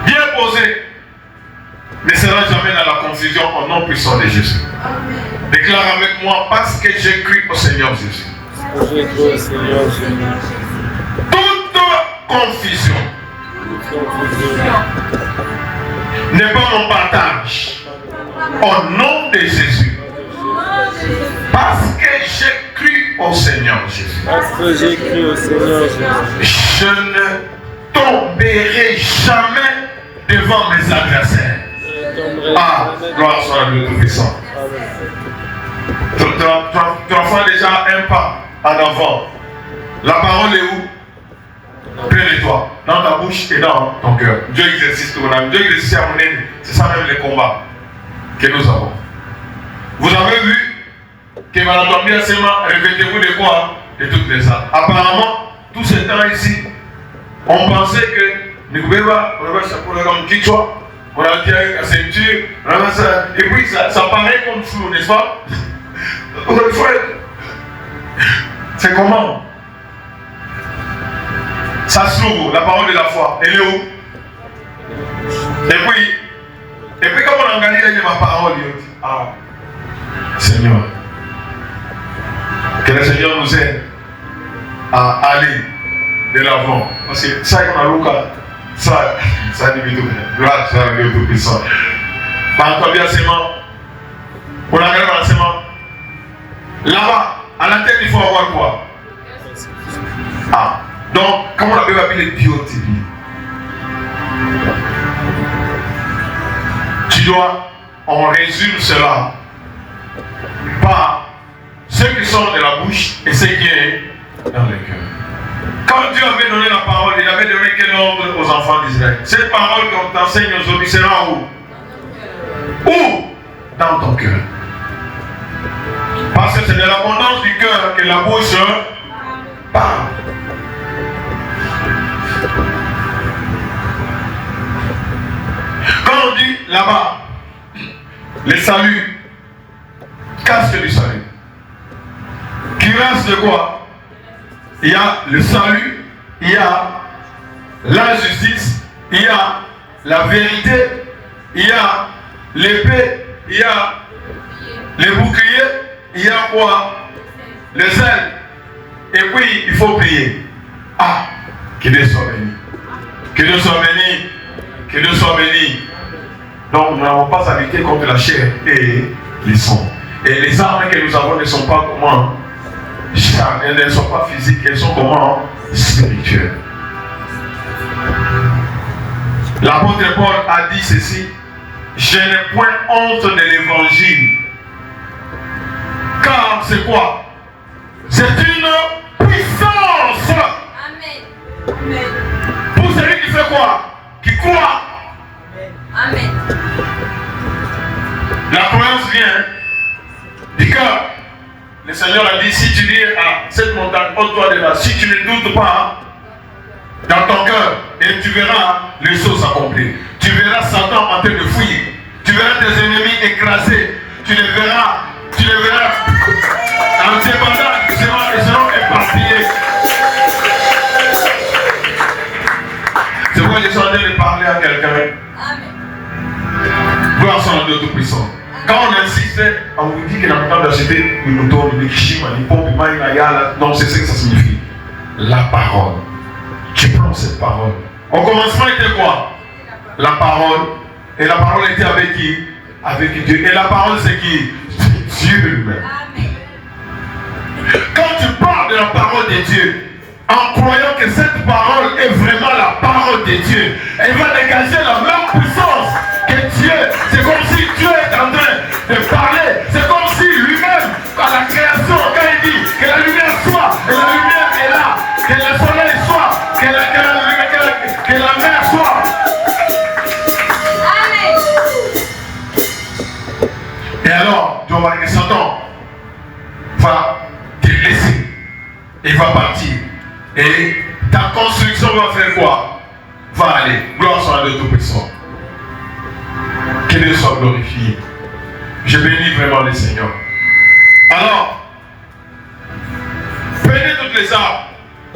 bien posée, ne sera jamais dans la confusion au nom puissant de Jésus. Déclare avec moi, parce que j'ai cru au Seigneur Jésus. Toute confusion n'est pas mon partage. Au nom de Jésus. Parce que j'ai cru au Seigneur Jésus. Parce que j'ai cru au Seigneur Jésus. Je ne tomberai jamais devant mes adversaires. Ah, gloire soit à Dieu Tout-Puissant. Tu en fais déjà un pas en avant. La parole est où? Près de toi, dans ta bouche et dans ton cœur. Dieu exerce tout mon âme. Dieu exerce à mon ennemi. C'est ça même les combats que nous avons. Vous avez vu que Malatambia répétez-vous de quoi? De toutes les armes. Apparemment, tout ce temps ici, on pensait que Nikubeba, on avait chapeau comme Kichwa, on a tiré la ceinture, et puis ça paraît comme flou, n'est-ce pas? C'est comment? Ça s'ouvre, la parole de la foi. Elle est où? Et puis comme on a gagné ma parole, il dit, ah, Seigneur, que le Seigneur nous aide à aller de l'avant. Parce que ça, on a Lucas, ça dit tout. Grâce à Dieu Tout-Puissant. Par contre, bien seulement, on a regardé l'enseignement. Là-bas, à la tête, il faut avoir quoi? Ah, donc, comment on appelle la Bible biotypie? Tu dois, on résume cela par ceux qui sont de la bouche et ceux qui sont dans le cœur. Quand Dieu avait donné la parole, il avait donné quel ordre aux enfants d'Israël? Cette parole qu'on t'enseigne aujourd'hui sera où? Où? Dans ton cœur. Parce que c'est de l'abondance du cœur que la bouche parle. Quand on dit là-bas, le salut, casque du salut. Qui reste de quoi? Il y a le salut, il y a la justice, il y a la vérité, il y a l'épée, il y a les boucliers, il y a quoi? Les ailes. Et puis il faut prier. Ah, que Dieu soit béni. Que Dieu soit béni. Que Dieu soit béni. Donc nous n'avons pas à lutter contre la chair et les sons. Et les armes que nous avons ne sont pas comment? Elles ne sont pas physiques, elles sont comment? Spirituelles. L'apôtre Paul a dit ceci: je n'ai point honte de l'évangile. Car c'est quoi? C'est une puissance. Amen. Amen. fait quoi? Qui croit. Amen. La croyance vient du cœur. Le Seigneur a dit, si tu dis à cette montagne, ôte-toi de là, si tu ne doutes pas dans ton cœur, et tu verras les choses s'accomplir. Tu verras Satan en train de fouiller. Tu verras tes ennemis écrasés. Tu les verras en dépendant, ils seront éparpillés. C'est pourquoi je suis en train de parler à quelqu'un. Gloire soit à Dieu Tout-Puissant. Quand on insiste, on vous dit qu'il est important d'acheter une moto, une kishima, une pompe, une maïnaya. Non, c'est ce que ça signifie. La parole. Tu prends cette parole. Au commencement était quoi? La parole. Et la parole était avec qui? Avec Dieu. Et la parole c'est qui? Dieu lui-même. Quand tu parles de la parole de Dieu, en croyant que cette parole est vraiment la parole de Dieu, elle va dégager la même puissance que Dieu. C'est comme si Dieu est en train de parler. C'est comme si lui-même, à la création, quand il dit que la lumière soit, et la lumière est là, que le soleil soit, que la mer soit. Amen. Et alors, tu vas voir que Satan va te laisser. Il va partir. Et ta construction va faire quoi? Va aller. Gloire soit à Dieu Tout-Puissant. Que Dieu soit glorifié. Je bénis vraiment le Seigneur. Alors, prenez toutes les armes.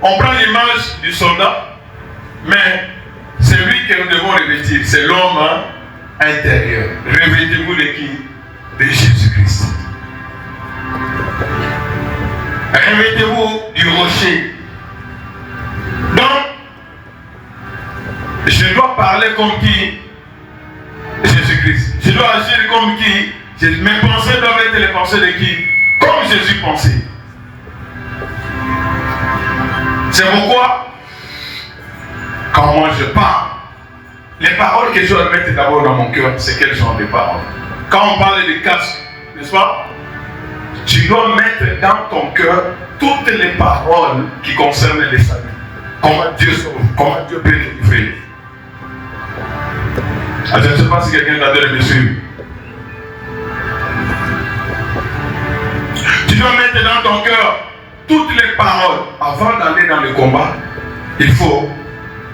On prend l'image du soldat, mais c'est lui que nous devons revêtir. C'est l'homme intérieur. Revêtez-vous de qui? De Jésus-Christ. Revêtez-vous du rocher. Donc, je dois parler comme qui? Jésus-Christ. Je dois agir comme qui? Mes pensées doivent être les pensées de qui? Comme Jésus pensait. C'est pourquoi, quand moi je parle, les paroles que je dois mettre d'abord dans mon cœur, c'est quel genre de paroles? Quand on parle de casque, n'est-ce pas? Tu dois mettre dans ton cœur toutes les paroles qui concernent les saluts. Comment Dieu sauve, comment Dieu peut délivrer. Je ne sais pas si quelqu'un t'a donné me suivre. Tu dois mettre dans ton cœur toutes les paroles. Avant d'aller dans le combat, il faut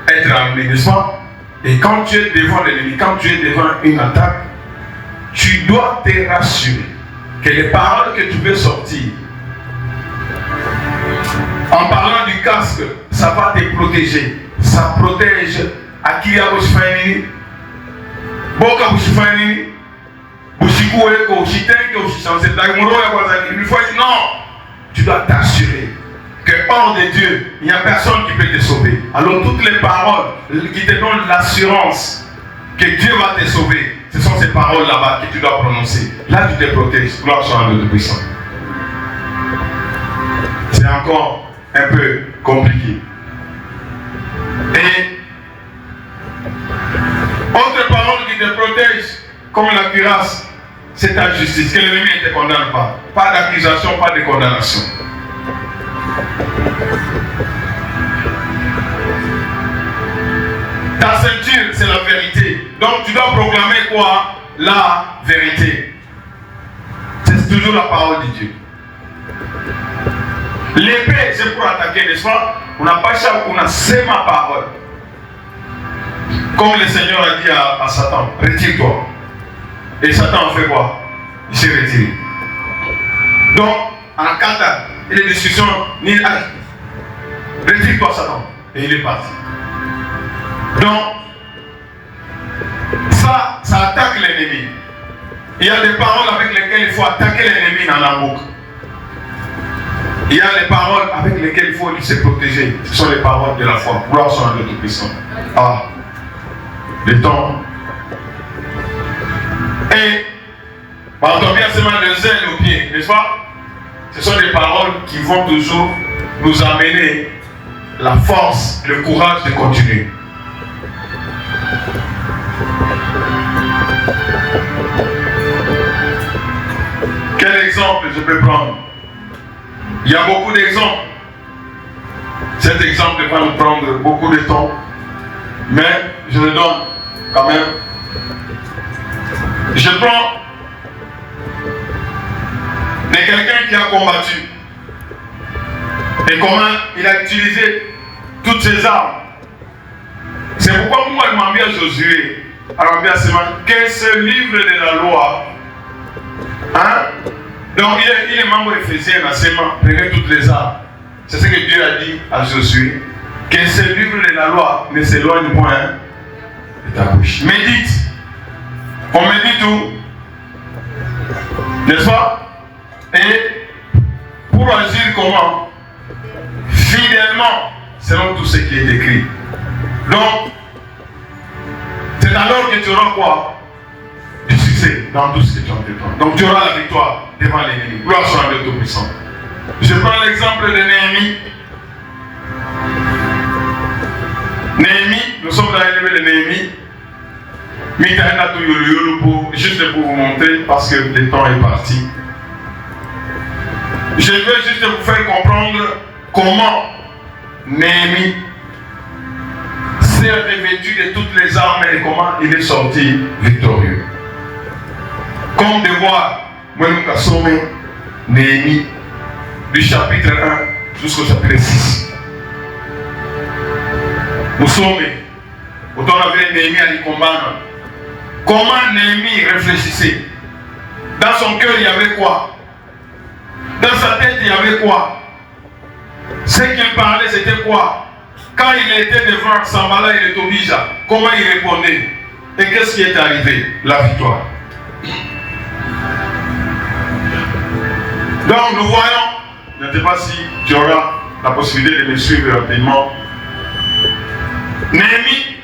être armé, n'est-ce pas? Et quand tu es devant l'ennemi, quand tu es devant une attaque, tu dois te rassurer que les paroles que tu veux sortir, en parlant du casque, ça va te protéger. Ça protège Akiya Bouchifani, Boka Bouchifani, Bouchikoué, Bouchitenke, non, tu dois t'assurer que hors de Dieu, il n'y a personne qui peut te sauver. Alors toutes les paroles qui te donnent l'assurance que Dieu va te sauver, ce sont ces paroles là-bas que tu dois prononcer. Là, tu te protèges. Gloire soit à Dieu Tout-Puissant. C'est encore un peu compliqué. Et autre parole qui te protège, comme la cuirasse, c'est ta justice. Que l'ennemi ne te condamne pas. Pas d'accusation, pas de condamnation. Ta ceinture, c'est la vérité. Donc tu dois proclamer quoi? La vérité. C'est toujours la parole de Dieu. L'épée, c'est pour attaquer, n'est-ce pas? On n'a pas ça, on a c'est ma parole. Comme le Seigneur a dit à Satan, retire-toi. Et Satan fait quoi? Il s'est retiré. Donc, en cas de discussion, retire-toi Satan. Et il est parti. Donc, ça attaque l'ennemi. Il y a des paroles avec lesquelles il faut attaquer l'ennemi dans la boucle. Il y a les paroles avec lesquelles il faut se protéger. Ce sont les paroles de la foi. Gloire soit à Dieu Tout-Puissant. Ah, le temps. Et, pardon bien seulement de zèle au pied, n'est-ce pas? Ce sont des paroles qui vont toujours nous amener la force, le courage de continuer. Quel exemple je peux prendre? Il y a beaucoup d'exemples. Cet exemple va nous prendre beaucoup de temps. Mais je le donne quand même. Je prends de quelqu'un qui a combattu et comment il a utilisé toutes ses armes. C'est pourquoi moi je m'en viens à Josué, alors bien c'est que ce livre de la loi, hein? Donc il est membre ephésien, prenez toutes les armes. C'est ce que Dieu a dit à Josué, que ce livre de la loi ne s'éloigne point de ta bouche. Médite. On médite tout, n'est-ce pas? Et pour agir comment? Fidèlement, selon tout ce qui est écrit. Donc, c'est alors que tu auras quoi? Du succès dans tout ce que tu entreprends. Donc, tu auras la victoire devant l'ennemi. Gloire soit à Dieu Tout-Puissant. Je prends l'exemple de Néhémie. Néhémie, nous sommes dans le livre de Néhémie. Juste pour vous montrer, parce que le temps est parti. Je veux juste vous faire comprendre comment Néhémie s'est revêtu de toutes les armes et comment il est sorti victorieux. Comme de voir, moi nous avons Néhémie du chapitre 1 jusqu'au chapitre 6. Nous sommes, autant avec Néhémie à combattre. Comment Néhémie réfléchissait? Dans son cœur, il y avait quoi? Dans sa tête, il y avait quoi? Ce qu'il parlait, c'était quoi? Quand il était devant Sambala et le Tobija, comment il répondait? Et qu'est-ce qui est arrivé? La victoire. Donc nous voyons, je ne sais pas si tu auras la possibilité de me suivre rapidement. Néhémie,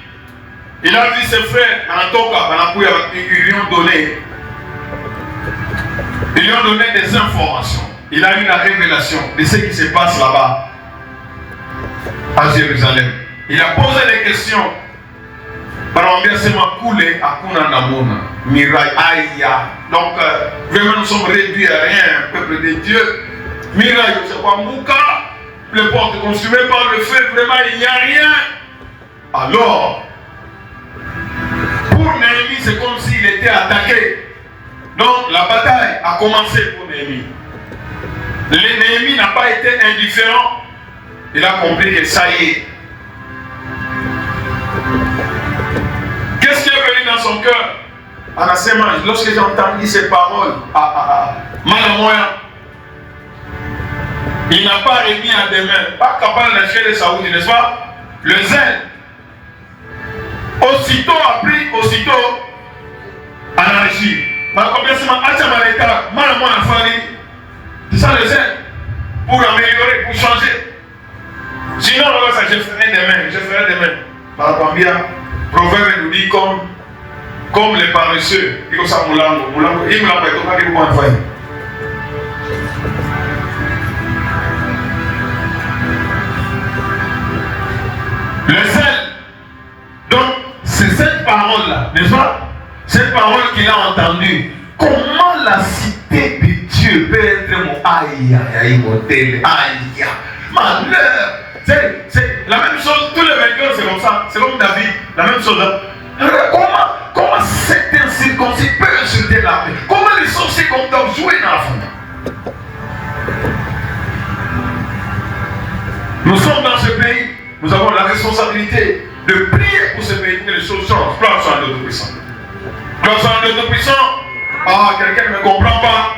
il a vu ses frères ils lui ont donné des informations. Il a eu la révélation de ce qui se passe là-bas à Jérusalem. Il a posé des questions. Donc, vraiment, nous sommes réduits à rien, peuple de Dieu. Miraille, c'est pas Mouka. Les portes consumées par le feu, vraiment, il n'y a rien. Alors, pour Néhémie, c'est comme s'il était attaqué. Donc la bataille a commencé pour Néhémie. Néhémie n'a pas été indifférent. Il a compris que ça y est. Qu'est-ce qui est venu dans son cœur? Lorsque j'ai entendu ces paroles, Malamoya, il n'a pas remis à demain, pas capable d'acheter les Saoudis, n'est-ce pas? Le zèle. Aussitôt appris, aussitôt anarchie. C'est ça le zèle. Pour améliorer, pour changer. Sinon, ça, je ferai demain. Par rapport bien, Proverbe nous dit comme les paresseux. Il faut ça moulango. Il moulango est tombé pour un foyer. Le zèle. Donc, c'est cette parole-là, n'est-ce pas? Cette parole qu'il a entendue. Comment la cité de Dieu peut être mon aïe, modèle, aïe, malheur. C'est la même chose, tous les vainqueurs c'est comme ça, c'est comme David, la même chose. Comment cet incirconcis peut insulter la paix? Comment les sorciers doivent jouer dans la foule? Nous sommes dans ce pays, nous avons la responsabilité de prier pour ce pays, que les choses changent. Gloire soit à Dieu Tout-Puissant. Gloire soit à Dieu Tout-Puissant. Ah, quelqu'un ne me comprend pas.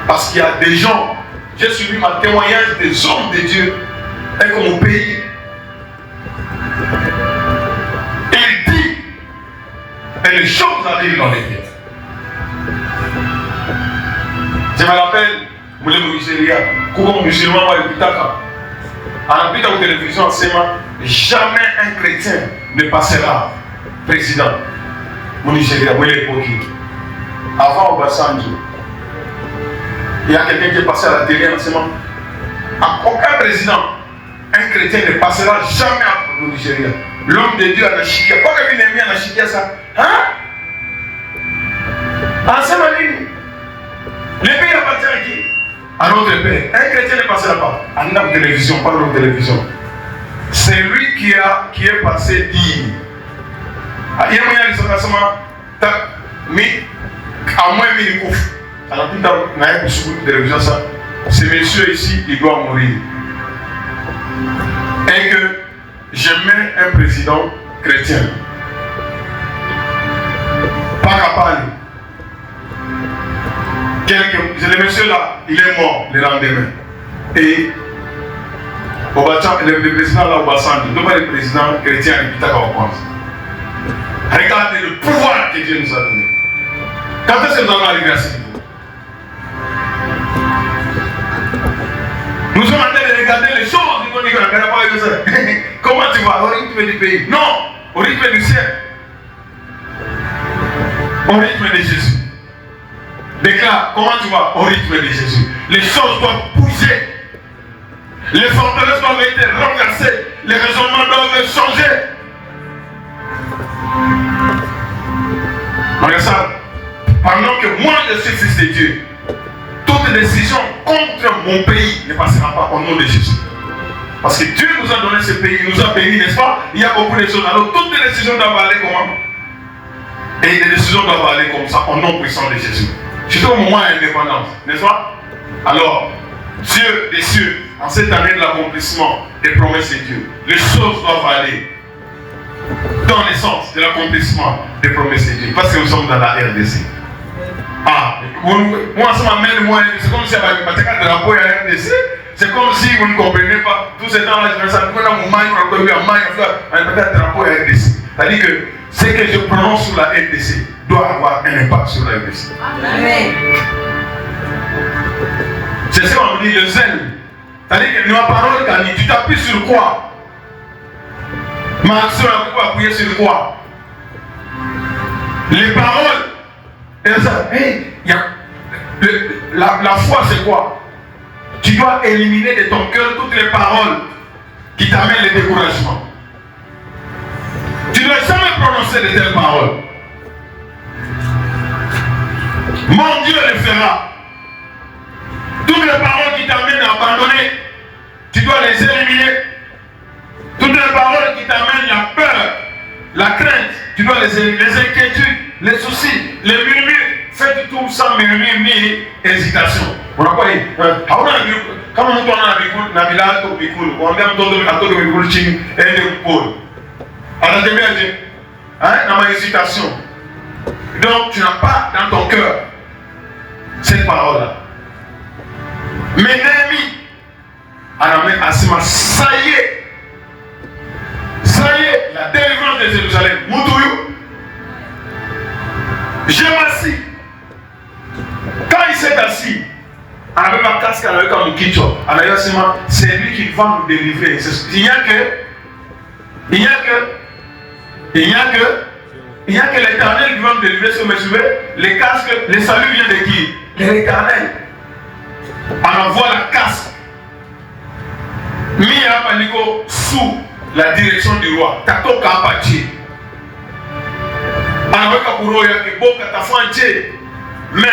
Parce qu'il y a des gens, j'ai suivi ma témoignage des hommes de Dieu, et comme au pays. Il dit, et les choses arrivent dans les vies. Je me rappelle, vous voulez me Nigeria, comment musulman va le pitaka. En habitant aux télévisions enseignement, jamais un chrétien ne passera président. Au Nigeria, où il est l'époque. Avant Obasanjo, il y a quelqu'un qui est passé à la télé enseignement. Aucun président, un chrétien ne passera jamais au Nigeria. L'homme de Dieu à la Chikia. Pourquoi il est mis à la Chikia ça? Hein? Enseignement ligne. Le pays appartient à qui? À notre père. Un chrétien ne passera pas. À notre télévision, pas notre télévision. c'est lui qui est passé dire. Il y a moyen de se passer, mais à moins de coups. Alors, tout à l'heure, ce monsieur ici, il doit mourir. Et que je mets un président chrétien. Pas capable. Le monsieur là, il est mort le lendemain. Et le président là, Obasanjo, non pas le président chrétien qui t'a compris. Regardez le pouvoir que Dieu nous a donné. Quand est-ce que nous allons arriver à ce niveau? Nous sommes en train de regarder les choses. Comment tu vas au rythme du pays? Non, au rythme du ciel. Au rythme de Jésus. Déclare, comment tu vas? Au rythme de Jésus. Les choses doivent bouger. Les forteresses doivent être renversées. Les raisonnements doivent changer. Regarde ça. Pendant que moi je suis fils de Dieu, toute décision contre mon pays ne passera pas au nom de Jésus. Parce que Dieu nous a donné ce pays, il nous a bénis, n'est-ce pas? Il y a beaucoup de choses. Alors toutes les décisions doivent aller comment? Et les décisions doivent aller comme ça, au nom puissant de Jésus. Surtout au moment d'indépendance, n'est-ce pas? Alors, Dieu des cieux, en cette année de l'accomplissement des promesses de Dieu, les choses doivent aller dans le sens de l'accomplissement des promesses de Dieu. Parce que nous sommes dans la RDC. Ah, moi ça m'amène, c'est comme si il y avait un drapeau à la RDC. C'est comme si vous ne comprenez pas. Tous ces temps-là, je me sens que dans mon main, on a un drapeau à la RDC. C'est-à-dire que ce que je prononce sur la RDC doit avoir un impact sur la RDC. Amen. C'est ce qu'on dit, le zèle. C'est-à-dire que ma parole, quand tu t'appuies sur quoi? Ma action, elle peut appuyer sur quoi? Les paroles. Et ça, hey, la foi, c'est quoi? Tu dois éliminer de ton cœur toutes les paroles qui t'amènent le découragement. Tu ne dois jamais prononcer de telles paroles. Mon Dieu le fera. Toutes les paroles qui t'amènent à abandonner, tu dois les éliminer. Toutes les paroles qui t'amènent la peur, la crainte, tu dois les éliminer. Les inquiétudes, les soucis, les murmures, faites tout sans murmure ni hésitation. On a quoi dit? Quand on tourne dans la village, on a dans ma hésitation. Donc tu n'as pas dans ton cœur cette parole-là. Mes ennemis, ça y est, la délivrance de Jérusalem. Moutouillou, je m'assis. Quand il s'est assis, avec ma casque, avec un kitcho, c'est lui qui va nous délivrer. Il n'y a que l'Éternel qui va nous délivrer sur mes souvenirs. Les casques, les saluts viennent de qui? De l'Éternel. Alors voilà la casque. Mia Paniko sous la direction du roi. Tato Kampachi. Alors Kakuro Yakebo Katafanche. Mais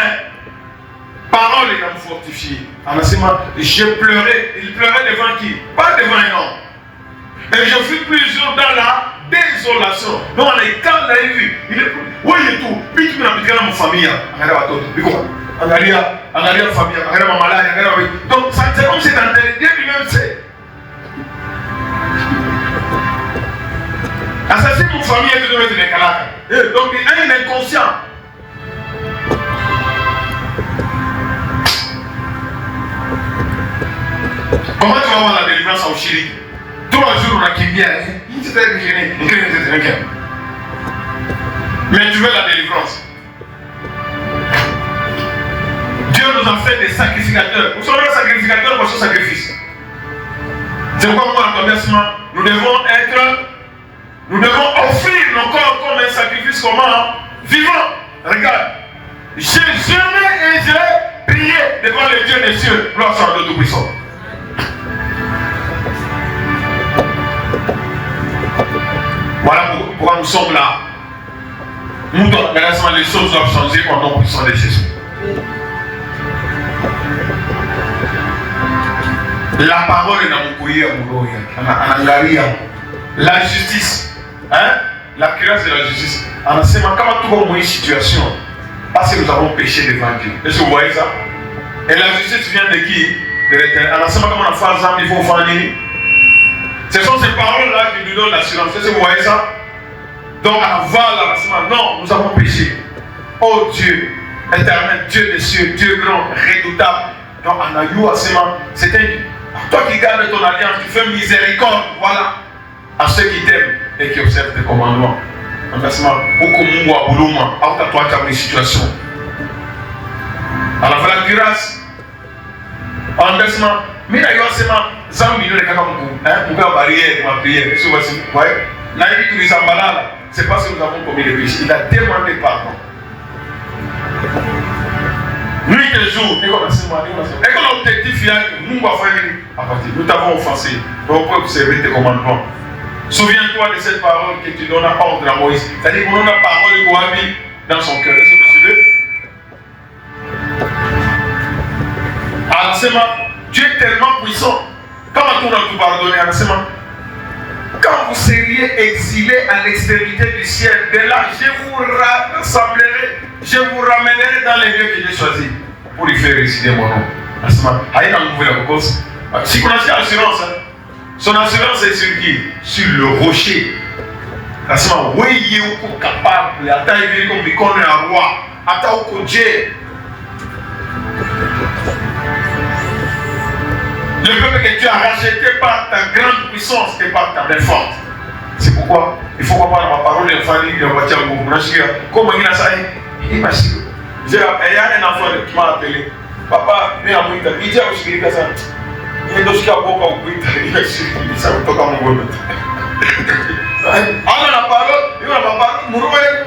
parole est comme fortifiée. Alors je pleurais. Il pleurait devant qui? Pas devant un homme. Et je fus plusieurs dans la désolation. Donc quand on l'a vu, il est où il est tout. Puis tu m'as dit que ma famille. Angalia famille, angalia ma malade, angalia. Donc c'est comme si dans le Dieu lui-même sait. Assassin mon famille est de mettre les calades. Donc il a un inconscient. Comment tu vas voir la délivrance au Chili? 3 jours on a quitté. Il s'était gêné. Mais tu veux la délivrance. Dieu nous a fait des sacrificateurs. Nous sommes des sacrificateurs pour ce sacrifice. C'est pourquoi moi, en commencement, nous devons offrir nos corps comme un sacrifice comment? Vivant. Regarde. J'ai jamais osé prier devant le Dieu des cieux. Gloire soit de Tout-Puissant. Voilà pourquoi nous sommes là. Nous devons, les choses doivent changer au nom puissant de Jésus. La parole est dans mon courrier à Mouloya, en Angaria. La justice, hein? La cuirasse de la justice. En enseignement, comment tout une situation, parce que nous avons péché devant Dieu. Est-ce que vous voyez ça? Et la justice vient de qui? De l'Éternel. En enseignement, comment on a fait ça, il faut faire nini? Ce sont ces paroles-là qui nous donnent l'assurance. Est-ce que vous voyez ça? Donc, avant l'enseignement, non, nous avons péché. Oh Dieu, éternel, Dieu des cieux, Dieu grand, redoutable. Donc, en ayant enseignement, c'était toi qui gardes ton alliance, qui fais miséricorde, voilà, à ceux qui t'aiment et qui observent tes commandements. En enseignement, au commun ou à Boulouma, à toi qui as une situation. Alors, voilà la grâce. En enseignement, mais là, il y a enseignement, 100 millions de caca, mon père barrière, ma prière. Est-ce que vous voyez? Naïvi tous les emballages, c'est parce que nous avons commis le péché. Il a demandé pardon. Nuit et jour, et comme l'objectif est que nous allons faire à partir. Nous t'avons offensé. Donc, on peut observer tes commandements. Souviens-toi de cette parole que tu donnes à ordre à Moïse. C'est-à-dire qu'on a la parole de Kohabi dans son cœur. Est-ce que vous suivez? Alors, c'est Dieu est tellement puissant. Comment on a tout pardonné? Alors, c'est quand vous seriez exilés à l'extrémité du ciel, de là, je vous rassemblerai, je vous ramènerai dans les lieux que j'ai choisis pour y faire résider mon nom. Aïe, dans le nouvel cause. Si vous avez assurance, son assurance est sur qui? Sur le rocher. Oui, il est capable. Attends, il est comme il connaît un roi. Attends, il Dieu. Le peuple que tu as racheté par ta grande puissance et par ta main forte. C'est pourquoi il faut comprendre ma parole de famille de voiture. Comment il a ça? Il m'a dit. Il y a un enfant qui m'a appelé. Papa, il a dit il dit à vous que ça. Il doit se faire beaucoup au bruit. Il a dit ça va toquer mon bon. Alors la parole, il m'a parlé.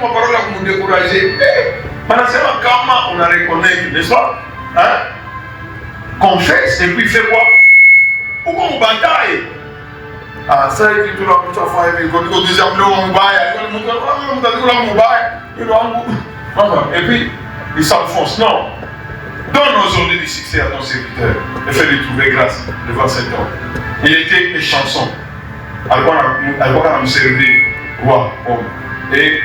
Mon parole a me découragé. Pendant ce temps, comment on a reconnu, n'est-ce pas? Confesse et puis fait quoi? Pourquoi on bataille? Ah, ça, il dit tout le monde, il dit et puis, il s'enfonce. Non. Donne aujourd'hui du succès à ton serviteur et fais-lui trouver grâce devant cet homme. Il était une chanson. Alors, on a servi roi, homme. Et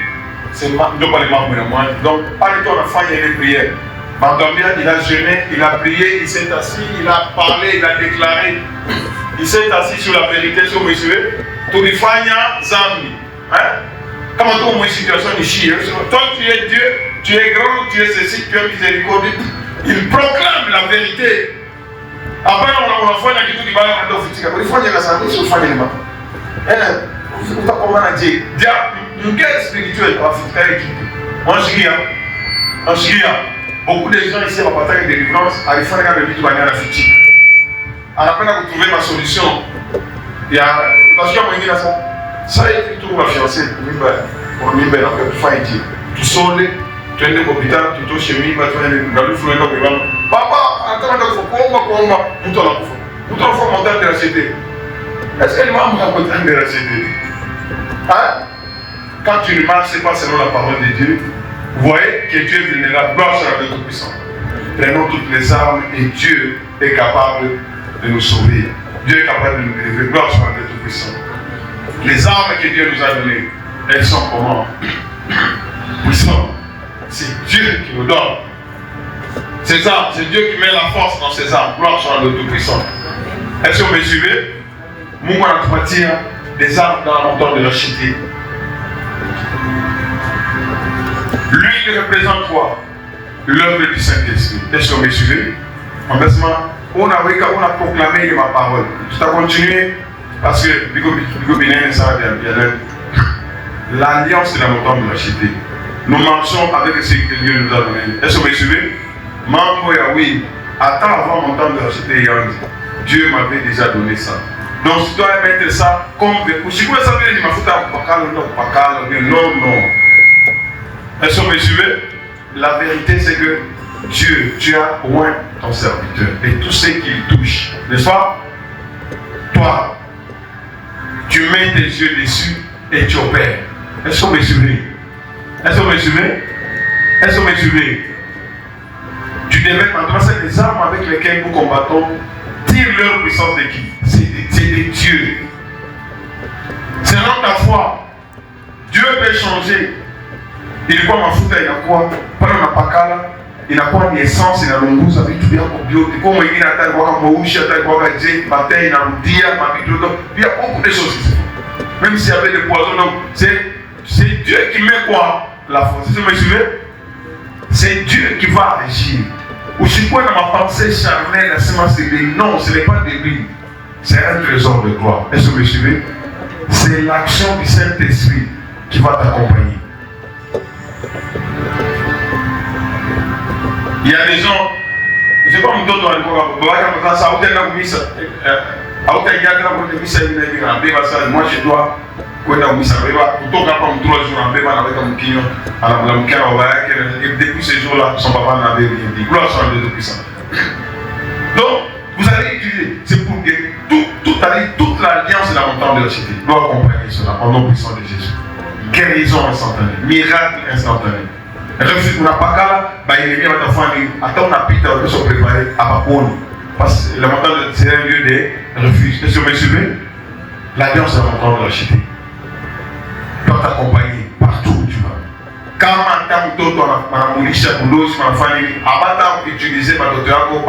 c'est pas les membres de moi. Donc, arrête-toi, on a fait des prières. Mandambia, il a jeûné, il a prié, il s'est assis, il a parlé, il a déclaré. Il s'est assis sur la vérité, sur monsieur. Tourifanya Zambi. Comment tu as une situation de chier? Toi, tu es Dieu, tu es grand, tu es ceci, tu es miséricordieux. Il proclame la vérité. Après, on a fait un qui va dans le futur. Il faut dire que ça, il faut faire les mains. Vous avez comment dire? Une guerre spirituelle va faire équipe. Moi, je dis, beaucoup de gens ici à la bataille de délivrance arrivent à regarder le but de manière à futur. Alors, après, vous trouvez ma solution. Il y a. Parce que moi, je dis ça. Ça, il trouve ma fiancée. On y va, tu fais un tir. Tu sors, tu es dans l'hôpital, tu touches chez moi, tu vas dans le flou, tu vas papa, attends, il faut combat. Nous t'en faut monter de racheter. Est-ce qu'elle va me raconter de racheter? Quand tu ne marches pas selon la parole de Dieu, vous voyez que Dieu est vulnérable, gloire sur la Tout-Puissant. Prenons toutes les armes et Dieu est capable de nous sauver. Dieu est capable de nous délivrer, gloire sur la Tout-Puissant. Les armes que Dieu nous a données, elles sont comment? Puissantes. C'est Dieu qui nous donne. Ces armes, c'est Dieu qui met la force dans ces armes, gloire sur le Tout-Puissant. Est-ce que vous me suivez? Moi, on va tirer des armes dans la montagne de la cité. Lui, il représente quoi? L'œuvre du Saint-Esprit. Est-ce que vous me suivez? En basement, on a proclamé ma parole. Je t'ai continué parce que l'alliance de la montagne de la cité. Nous marchons avec ce que Dieu nous a donné. Est-ce que vous me suivez? Mambo oui. Attends avant la montagne de la cité, Dieu m'avait déjà donné ça. Donc, tu dois mettre ça comme des. Si vous savez, il m'a fait non. Est-ce que vous me suivez? La vérité, c'est que Dieu, tu as oint ton serviteur et tout ce qu'il touche, n'est-ce pas? Toi, tu mets tes yeux dessus et tu opères. Est-ce que vous me suivez? Est-ce que vous me suivez? Est-ce que vous me suivez? Tu devais prendre les armes avec lesquelles nous combattons tire leur puissance de qui? C'est de Dieu. Selon ta foi, Dieu peut changer. Ilikuwa mafuta inakuwa pale unapakala inakuwa ni essence inalunguza vitu vyako vyote. Kwa mwingine hata kwa mweusi hata kwa je matin inarudia mabitoto. Il y a beaucoup de choses. Même s'il y avait des poisons, donc c'est Dieu qui met quoi? La force. Vous me suivez? C'est Dieu qui va agir. Usikuwe na mapensée charnelle à semence de billes. Non, ce n'est pas des billes. C'est un trésor de gloire. Est-ce que vous me suivez? C'est l'action du Saint-Esprit qui va t'accompagner. Il y a des gens, je ne sais pas si vous avez moi je dois et depuis ce jour-là, son papa n'avait rien dit. Gloire soit à Dieu Tout-Puissant. Donc, vous allez étudier, c'est pour que toute l'alliance de la montagne de la cité doit accompagner cela au nom puissant de Jésus. Guérison instantanée, miracle instantané. Refus na pakala, il est bien à ta famille. Attends, on a pité, on peut se préparer à Paponi. Parce que la montagne c'est un lieu de refuge. Est-ce que vous me suivez? L'alliance de la montagne de la cité doit t'accompagner partout où tu vas. Quand on a moulisha boulos, ma famille, abata utiliser ma docteur pour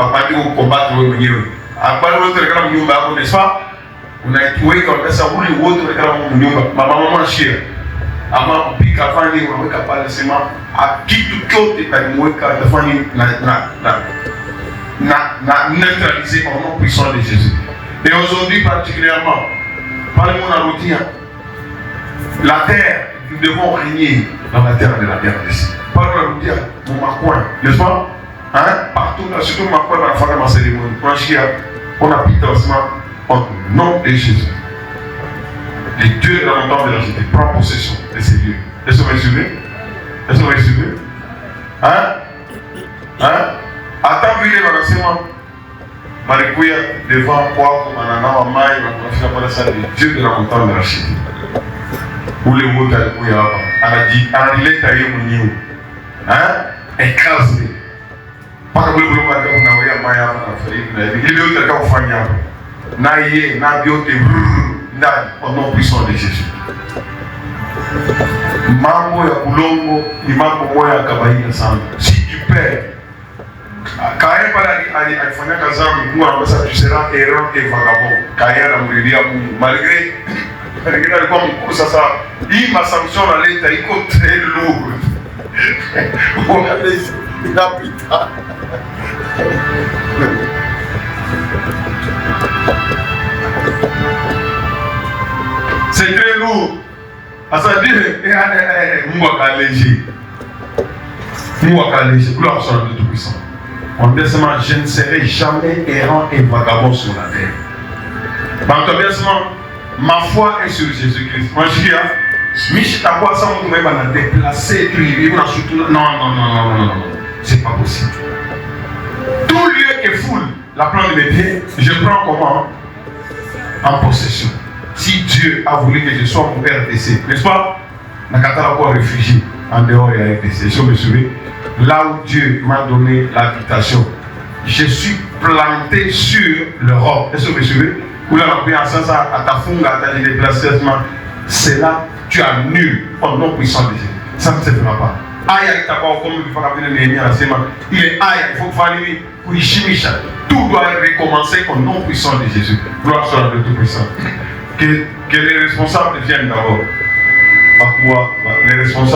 combattre le milieu. Après l'autre, n'est-ce pas? On a trouvé comme ça, vous les autres, ma maman chère. Ama pika fani unaweka pale sema kitu chote kalimweka tafani na neutraliser au nom puissant de Jésus. Et aujourd'hui particulièrement, par le monde à routier, la terre, nous devons régner dans la terre de la terre d'ici. Par le monde à routier, mon macoin, n'est-ce pas? Hein? Partout, surtout ma macoin dans la famille en cérémonie. On a pris au nom de Jésus. Les dieux de la montagne de la cité prend possession de ces lieux. Est-ce que vous me suivez? Est-ce que vous me suivez? Attends, vu les renseignements. Marikuya devant quoi, Manana, Maï, les dieux de la montagne de la cité. Où les mots d'Alikuya, Anadile Taïe Mouniou. Écrasé. Pas que vous voulez dire qu'on a eu un Maya, il est où quelqu'un au Fagnan. Naïe, Nabiote, au nom puissant de Jésus. Mambo ya kulongo ni mambo moya ya kawaida sana. Si tu perds, Kaya pale alifanya kazi zangu, Mungu anambia tu seras errant et vagabond. Kaya anamlilia Mungu. Malgré alikuwa mkuu sasa, hii masanction analeta iko très lourd. Inapita. C'est très lourd. Ça dit, Mungu akaléger. Mungu akaléger. Gloire soit à Dieu Tout-Puissant. On dit seulement, je ne serai jamais errant et vagabond sur la terre. Donc, bien seulement, ma foi est sur Jésus-Christ. Moi, je dis, Michel, ta foi, ça, on va la déplacer, non. C'est pas possible. Tout lieu qui est foule, la plante de mes pieds, je prends comment? En possession. Si Dieu a voulu que je sois mon RDC, n'est-ce pas? Je n'ai pas réfugié en dehors de la RDC. Je me souviens, là où Dieu m'a donné l'habitation, je suis planté sur l'Europe. Est-ce que vous me suivez? Où là, on a ça à ta funga, à ta déplacement. C'est là tu annules au nom puissant de Jésus. Ça ne se fera pas. Aïe, il est aïe, il faut faire lui, tout doit recommencer au nom puissant de Jésus. Gloire soit à Dieu Tout-Puissant. Que les responsables viennent d'abord. Les responsables